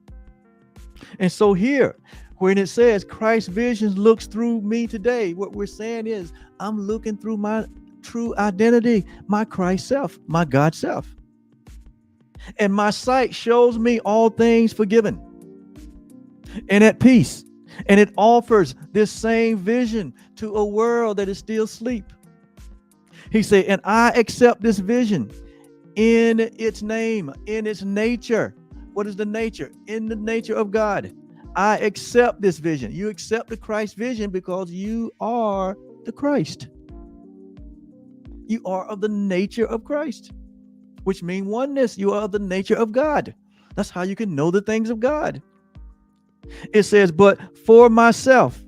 And so here, when it says Christ's vision looks through me today, what we're saying is I'm looking through my true identity, my Christ self, my God self. And my sight shows me all things forgiven and at peace. And it offers this same vision to a world that is still asleep. He said, and I accept this vision in its name, in its nature. What is the nature? In the nature of God. I accept this vision. You accept the Christ vision because you are the Christ. You are of the nature of Christ, which means oneness. You are of the nature of God. That's how you can know the things of God. It says, but for myself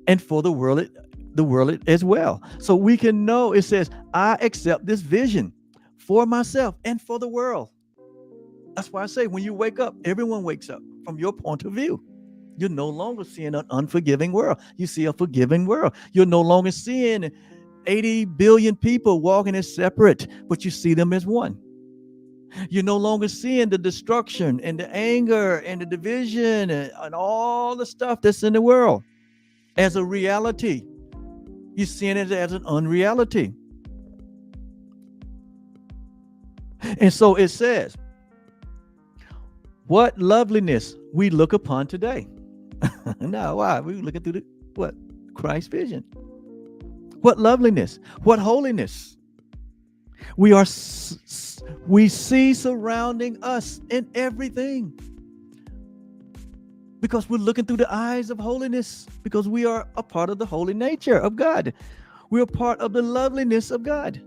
and for the world as well. So we can know, it says, I accept this vision for myself and for the world. That's why I say when you wake up, everyone wakes up from your point of view. You're no longer seeing an unforgiving world. You see a forgiving world. You're no longer seeing 80 billion people walking as separate, but you see them as one. You're no longer seeing the destruction and the anger and the division and all the stuff that's in the world as a reality. You're seeing it as an unreality. And so it says, What loveliness we look upon today. Now, why? We looking through the what? Christ's vision. What loveliness, what holiness we see surrounding us in everything, because we're looking through the eyes of holiness, because we are a part of the holy nature of God. We are part of the loveliness of God.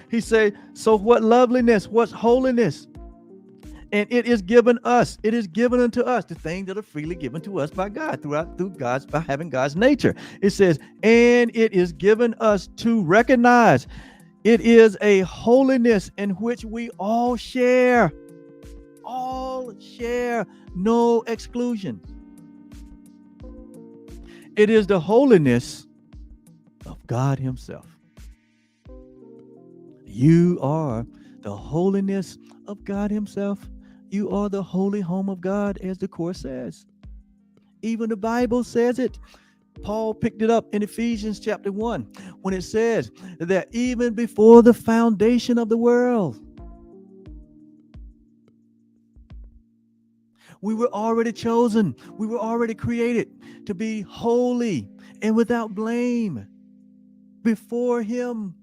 He said, so what loveliness, what's holiness? And it is given us, it is given unto us, the things that are freely given to us by God, through God's, by having God's nature. It says, and it is given us to recognize it is a holiness in which we all share, no exclusion. It is the holiness of God himself. You are the holiness of God himself. You are the holy home of God, as the Course says. Even the Bible says it. Paul picked it up in Ephesians chapter 1 when it says that even before the foundation of the world, we were already chosen. We were already created to be holy and without blame before him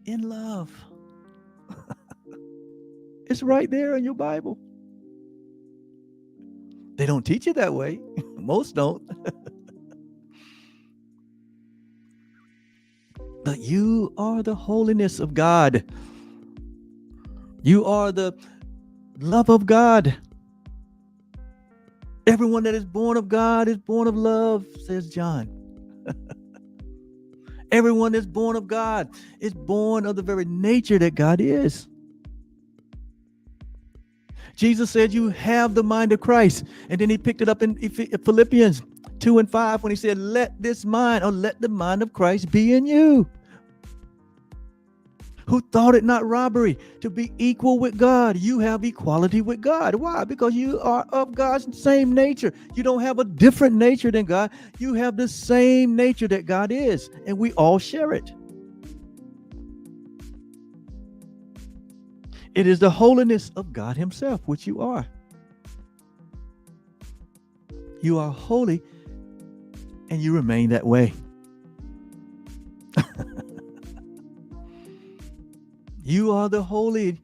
in love. It's right there in your Bible. They don't teach it that way. Most don't. But you are the holiness of God. You are the love of God. Everyone that is born of God is born of love, says John. Everyone that's born of God is born of the very nature that God is. Jesus said, you have the mind of Christ. And then he picked it up in Philippians 2:5 when he said, let the mind of Christ be in you, who thought it not robbery to be equal with God. You have equality with God. Why? Because you are of God's same nature. You don't have a different nature than God. You have the same nature that God is, and we all share it. It is the holiness of God himself, which you are. You are holy, and you remain that way. You are the holy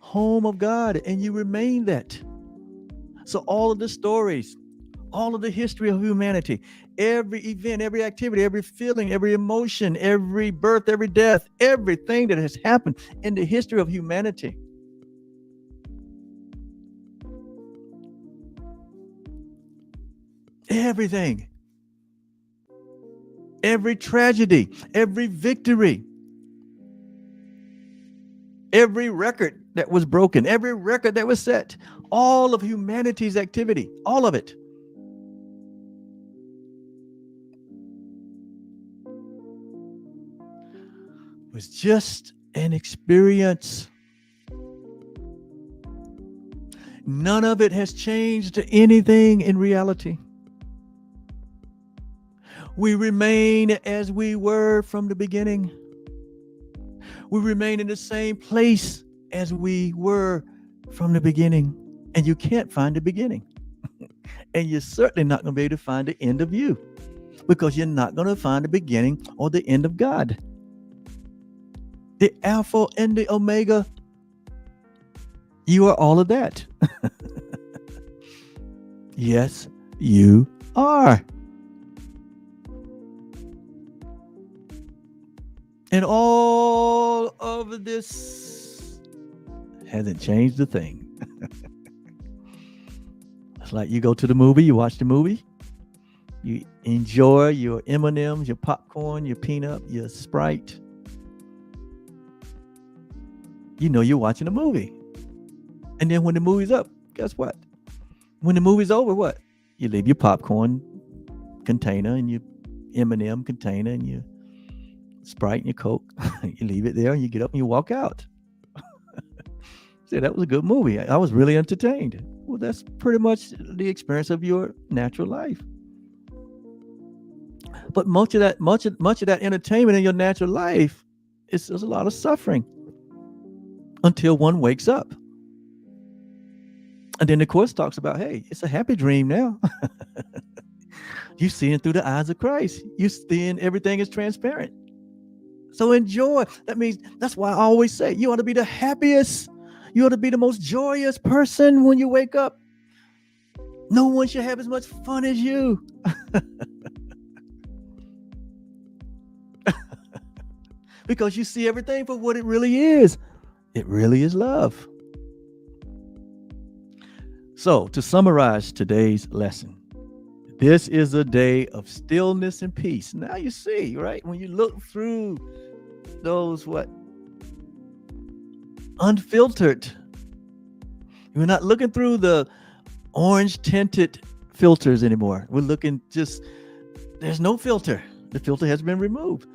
home of God, and you remain that. So all of the stories, all of the history of humanity, every event, every activity, every feeling, every emotion, every birth, every death, everything that has happened in the history of humanity, everything, every tragedy, every victory, every record that was broken, every record that was set, all of humanity's activity, all of it was just an experience. None of it has changed anything in reality. We remain as we were from the beginning. We remain in the same place as we were from the beginning. And you can't find the beginning. And you're certainly not going to be able to find the end of you, because you're not going to find the beginning or the end of God. The Alpha and the Omega. You are all of that. Yes, you are. And all of this hasn't changed a thing. It's like you go to the movie, you watch the movie, you enjoy your M&Ms, your popcorn, your peanut, your Sprite. You know you're watching a movie. And then when the movie's up, guess what? When the movie's over, what? You leave your popcorn container and your M&M container and your Sprite and your Coke. You leave it there and you get up and you walk out. Say, that was a good movie. I was really entertained. Well, that's pretty much the experience of your natural life. But much of that entertainment in your natural life is a lot of suffering until one wakes up. And then the Course talks about, hey, it's a happy dream now. You seeing through the eyes of Christ. You seeing everything is transparent. So enjoy. That means, that's why I always say, you ought to be the happiest. You ought to be the most joyous person when you wake up. No one should have as much fun as you. Because you see everything for what it really is. It really is love. So, to summarize today's lesson, this is a day of stillness and peace. Now you see, right? When you look through those unfiltered, we're not looking through the orange tinted filters anymore. We're looking there's no filter. The filter has been removed.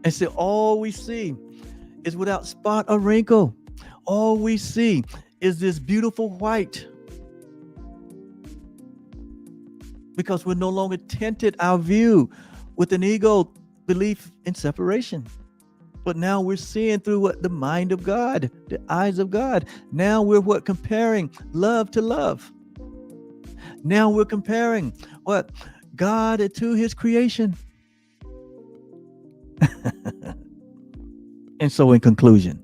And so all we see is without spot or wrinkle. All we see is this beautiful white. Because we're no longer tinted our view with an ego belief in separation. But now we're seeing through the mind of God, the eyes of God. Now we're comparing love to love. Now we're comparing God to his creation. And so in conclusion,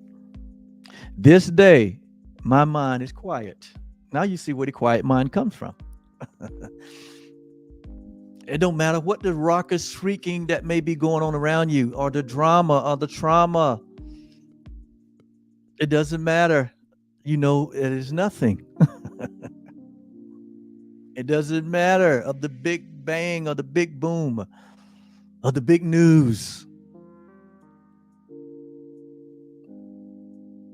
this day, my mind is quiet. Now you see where the quiet mind comes from. It don't matter what the raucous shrieking that may be going on around you, or the drama or the trauma. It doesn't matter. You know, it is nothing. It doesn't matter of the big bang or the big boom or the big news.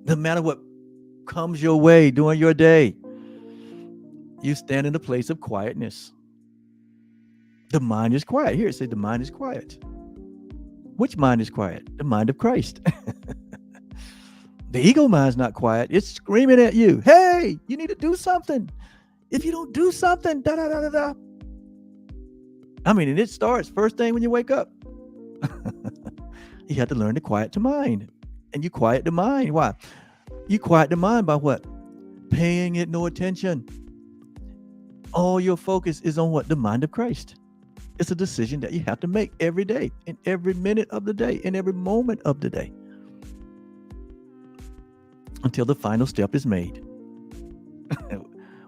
No matter what comes your way during your day, you stand in a place of quietness. The mind is quiet. Here it says the mind is quiet. Which mind is quiet? The mind of Christ. The ego mind's not quiet. It's screaming at you. Hey, you need to do something. If you don't do something, da da da da da. I mean, and it starts first thing when you wake up. You have to learn to quiet the mind. And you quiet the mind. Why? You quiet the mind by what? Paying it no attention. All your focus is on what? The mind of Christ. It's a decision that you have to make every day, in every minute of the day, in every moment of the day, until the final step is made.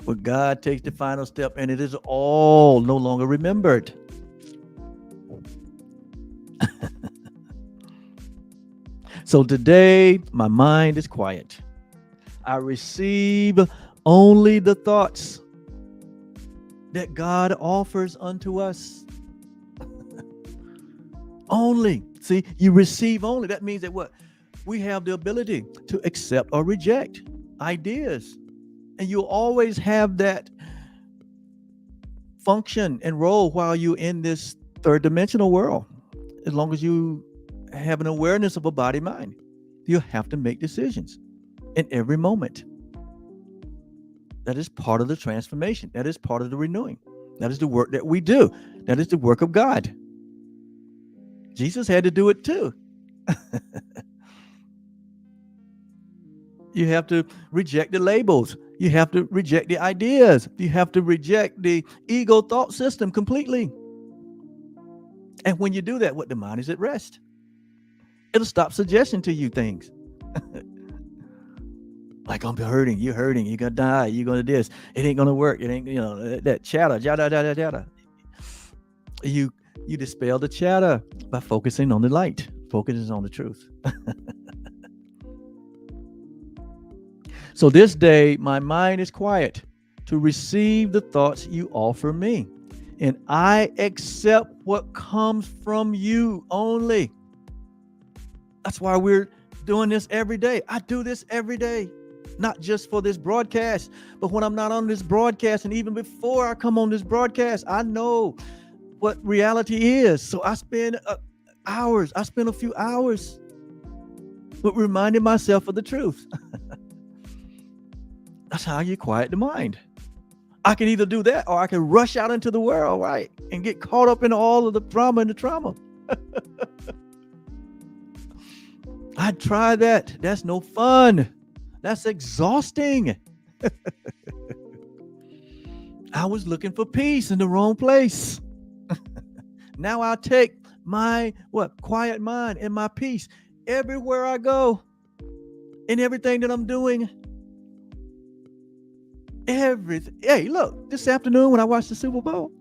Where God takes the final step and it is all no longer remembered. So today, my mind is quiet. I receive only the thoughts that God offers unto us. Only. See, you receive only. That means that what? We have the ability to accept or reject ideas. And you'll always have that function and role while you're in this third dimensional world. As long as you have an awareness of a body mind, you have to make decisions in every moment. That is part of the transformation. That is part of the renewing. That is the work that we do. That is the work of God. Jesus had to do it too. You have to reject the labels. You have to reject the ideas. You have to reject the ego thought system completely. And when you do that, what? The mind is at rest. It'll stop suggesting to you things. Like, I'm hurting, you're gonna die, you're gonna this, it ain't gonna work, it ain't, that chatter, jada. You dispel the chatter by focusing on the light, focusing on the truth. So this day, my mind is quiet to receive the thoughts you offer me. And I accept what comes from you only. That's why we're doing this every day. I do this every day. Not just for this broadcast, but when I'm not on this broadcast, and even before I come on this broadcast, I know what reality is. So I spend hours. I spend a few hours with reminding myself of the truth. That's how you quiet the mind. I can either do that, or I can rush out into the world, right, and get caught up in all of the drama and the trauma. I try that. That's no fun. That's exhausting. I was looking for peace in the wrong place. Now I'll take my quiet mind and my peace everywhere I go, in everything that I'm doing. Everything. Hey, look, this afternoon when I watched the Super Bowl,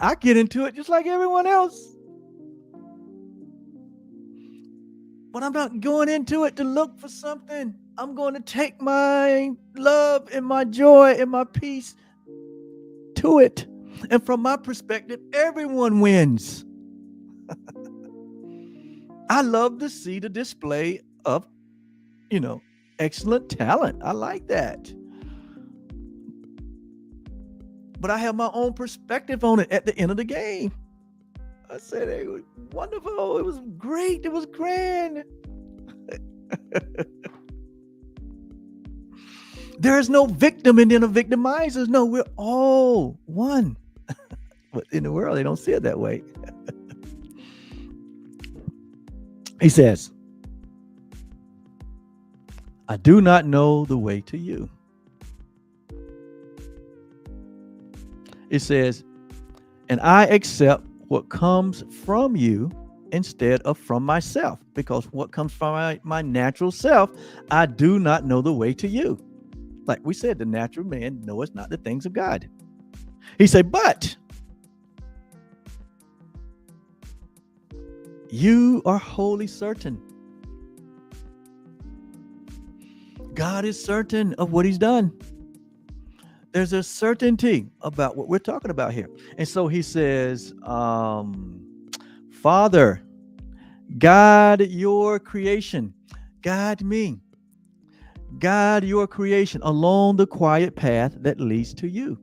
I get into it just like everyone else. But I'm not going into it to look for something. I'm going to take my love and my joy and my peace to it. And from my perspective, everyone wins. I love to see the display of, excellent talent. I like that. But I have my own perspective on it at the end of the game. I said it was wonderful. It was great. It was grand. There is no victim and then a victimizer. No, we're all one. But in the world, they don't see it that way. He says, I do not know the way to you. It says, and I accept what comes from you instead of from myself, because what comes from my natural self, I do not know the way to you. Like we said, the natural man knoweth not the things of God. He said, but you are wholly certain. God is certain of what he's done. There's a certainty about what we're talking about here. And so he says, Father, guide your creation. Guide me. Guide your creation along the quiet path that leads to you.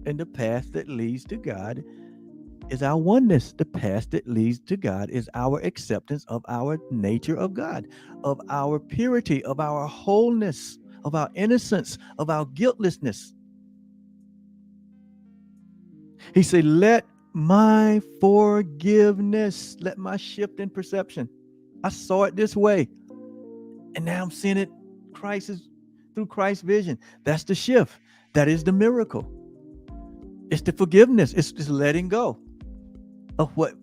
And the path that leads to God is our oneness. The path that leads to God is our acceptance of our nature of God, of our purity, of our wholeness, of our innocence, of our guiltlessness. He said, let my forgiveness, let my shift in perception. I saw it this way, and now I'm seeing it through Christ's vision. That's the shift. That is the miracle. It's the forgiveness. It's just letting go of what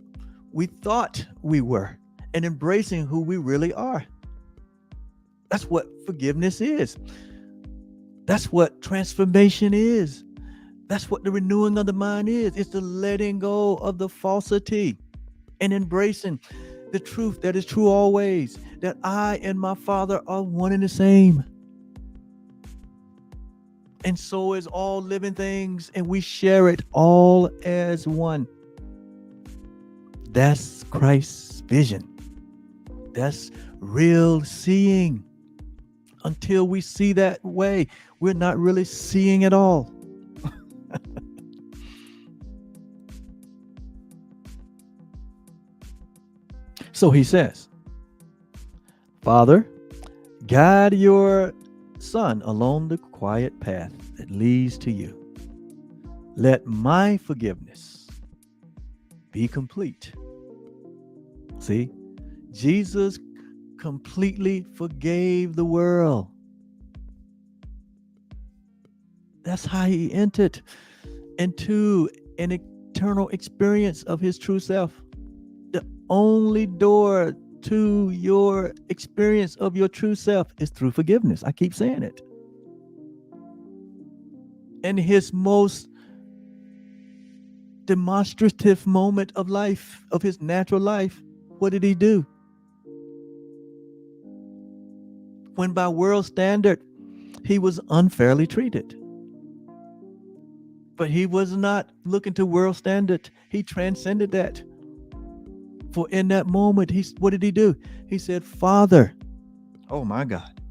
we thought we were and embracing who we really are. That's what forgiveness is. That's what transformation is. That's what the renewing of the mind is. It's the letting go of the falsity and embracing the truth that is true always, that I and my Father are one and the same. And so is all living things, and we share it all as one. That's Christ's vision. That's real seeing. Until we see that way, we're not really seeing at all. So he says, Father, guide your Son along the quiet path that leads to you. Let my forgiveness be complete. See, Jesus completely forgave the world. That's how he entered into an eternal experience of his true self. The only door to your experience of your true self is through forgiveness. I keep saying it. In his most demonstrative moment of life, of his natural life, what did he do? When by world standard, he was unfairly treated. But he was not looking to world standard. He transcended that. For in that moment, what did he do? He said, Father, oh my God.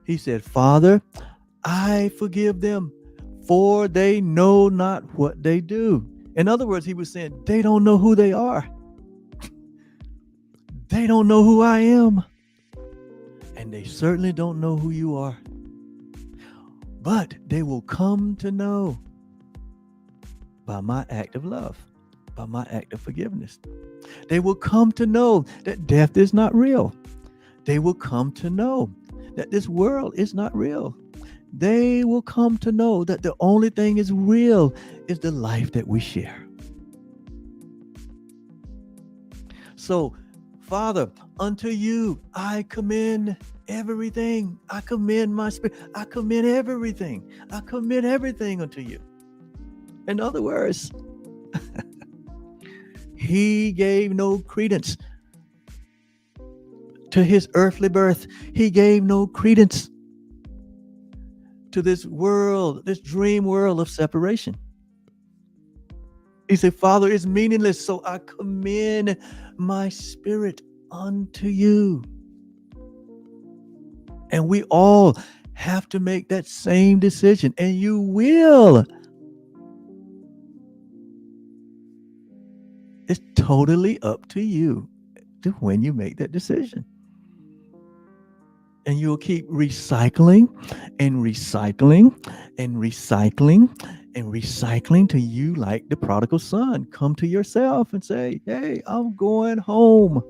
He said, Father, I forgive them, for they know not what they do. In other words, he was saying, they don't know who they are. They don't know who I am. And they certainly don't know who you are. But they will come to know by my act of love, by my act of forgiveness. They will come to know that death is not real. They will come to know that this world is not real. They will come to know that the only thing is real is the life that we share. So, Father, unto you I commend everything. I commend my spirit. I commend everything. I commit everything unto you. In other words, he gave no credence to his earthly birth. He gave no credence to this world, this dream world of separation. He said, Father, it's meaningless, so I commend my spirit unto you. And we all have to make that same decision, and you will. It's totally up to you to when you make that decision. And you'll keep recycling and recycling and recycling and recycling till you, like the prodigal son, come to yourself and say, hey, I'm going home.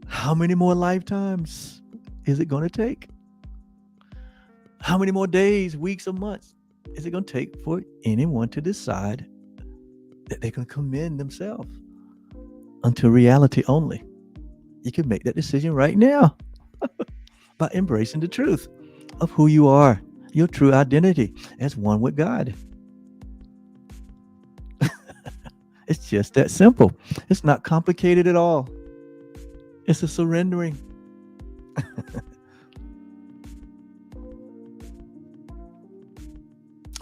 How many more lifetimes is it going to take? How many more days, weeks, or months is it going to take for anyone to decide that they can commend themselves unto reality only? You can make that decision right now by embracing the truth of who you are, your true identity as one with God. It's just that simple. It's not complicated at all. It's a surrendering.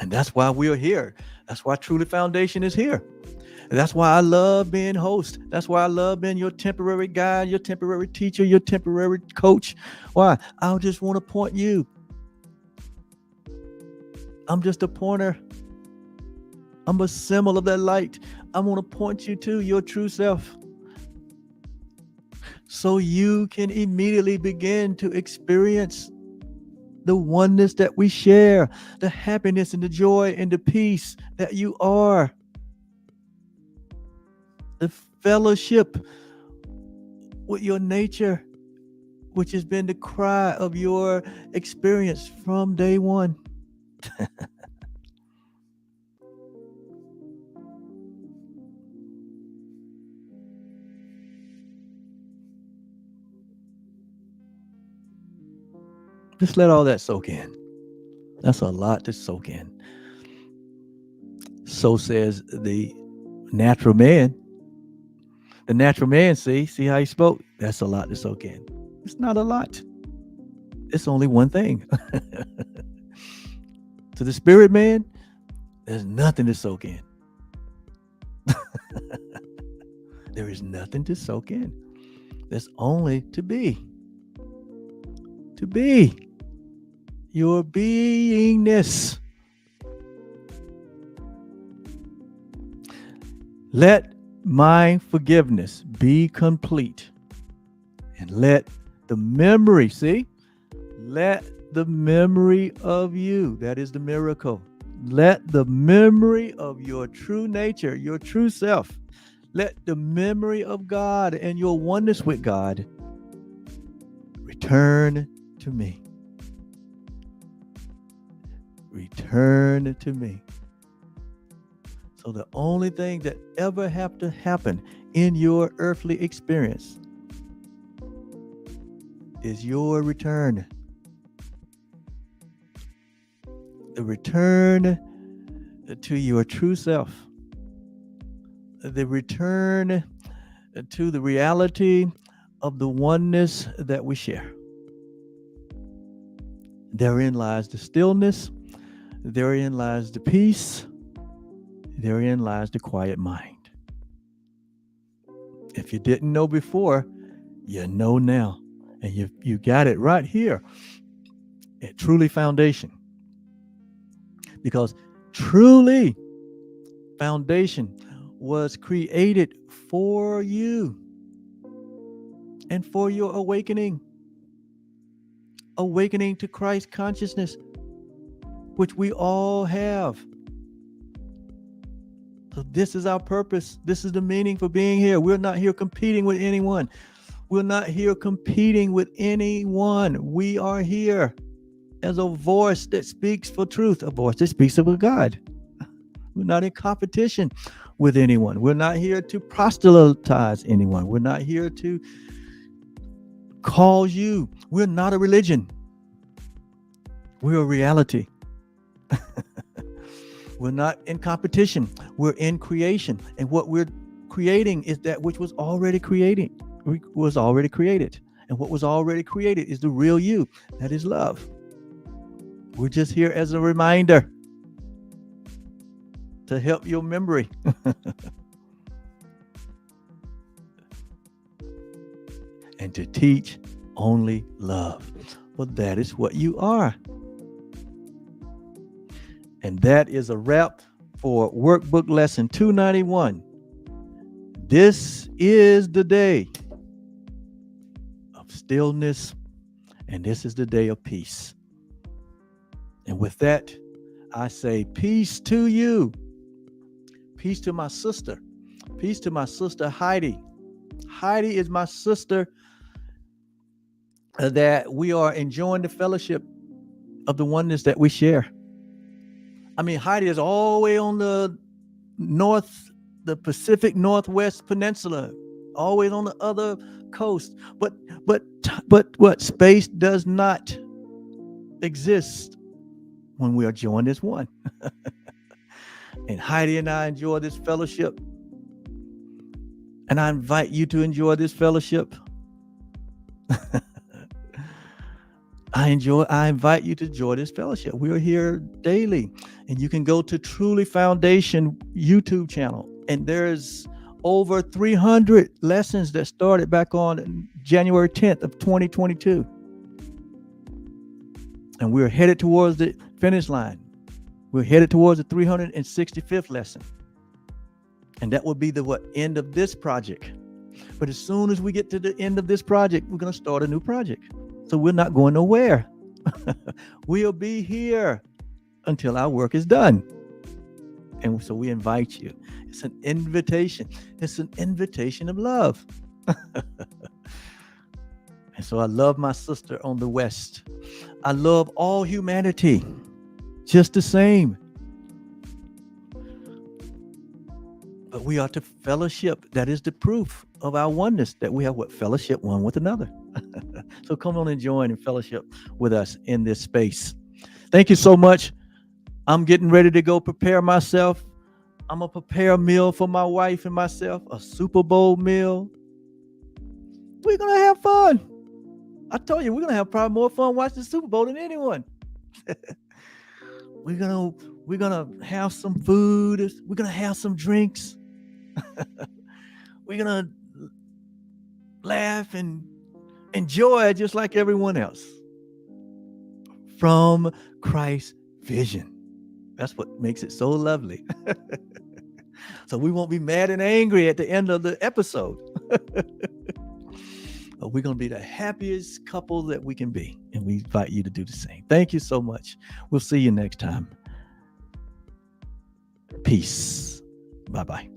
And that's why we're here. That's why Truly Foundation is here. And that's why I love being host. That's why I love being your temporary guide, your temporary teacher, your temporary coach. Why? I just want to point you. I'm just a pointer. I'm a symbol of that light. I want to point you to your true self, so you can immediately begin to experience the oneness that we share, the happiness and the joy and the peace that you are, the fellowship with your nature, which has been the cry of your experience from day one. Just let all that soak in. That's a lot to soak in. So says the natural man. The natural man, see how he spoke? That's a lot to soak in. It's not a lot. It's only one thing. To the spirit man, there's nothing to soak in. There is nothing to soak in. There's only to be. To be. Your beingness. Let my forgiveness be complete. And let the memory, let the memory of you, that is the miracle. Let the memory of your true nature, your true self, let the memory of God and your oneness with God return to me. Return to me. So the only thing that ever have to happen in your earthly experience is your return. The return to your true self. The return to the reality of the oneness that we share. Therein lies the stillness. Therein lies the peace. Therein lies the quiet mind. If you didn't know before, you know now. And you got it right here at Truly Foundation. Because Truly Foundation was created for you and for your awakening. Awakening to Christ consciousness, which we all have. So this is our purpose. This is the meaning for being here. We're not here competing with anyone. We're not here competing with anyone. We are here as a voice that speaks for truth, a voice that speaks of God. We're not in competition with anyone. We're not here to proselytize anyone. We're not here to cause you. We're not a religion. We're a reality. We're not in competition. We're in creation. And what we're creating is that which was already created. And what was already created is the real you. That is love. We're just here as a reminder to help your memory. And to teach only love. Well, that is what you are. And that is a wrap for Workbook Lesson 291. This is the day of stillness, and this is the day of peace. And with that, I say peace to you. Peace to my sister. Peace to my sister, Heidi. Heidi is my sister that we are enjoying the fellowship of the oneness that we share. I mean, Heidi is all the way on the Pacific Northwest Peninsula, always on the other coast. But what? Space does not exist when we are joined as one. And Heidi and I enjoy this fellowship. And I invite you to enjoy this fellowship. I invite you to join this fellowship. We are here daily. And you can go to Truly Foundation YouTube channel. And there's over 300 lessons that started back on January 10th of 2022. And we're headed towards the finish line. We're headed towards the 365th lesson. And that will be the end of this project. But as soon as we get to the end of this project, we're going to start a new project. So we're not going nowhere. We'll be here until our work is done. And so we invite you. It's an invitation. It's an invitation of love. And so I love my sister on the West. I love all humanity just the same. But we are to fellowship. That is the proof of our oneness, that we have fellowship one with another. So come on and join and fellowship with us in this space. Thank you so much. I'm getting ready to go prepare myself. I'm going to prepare a meal for my wife and myself, a Super Bowl meal. We're going to have fun. I told you, we're going to have probably more fun watching the Super Bowl than anyone. We're going to have some food. We're going to have some drinks. We're going to laugh and enjoy just like everyone else from Christ's vision. That's what makes it so lovely. So we won't be mad and angry at the end of the episode. But we're going to be the happiest couple that we can be. And we invite you to do the same. Thank you so much. We'll see you next time. Peace. Bye-bye.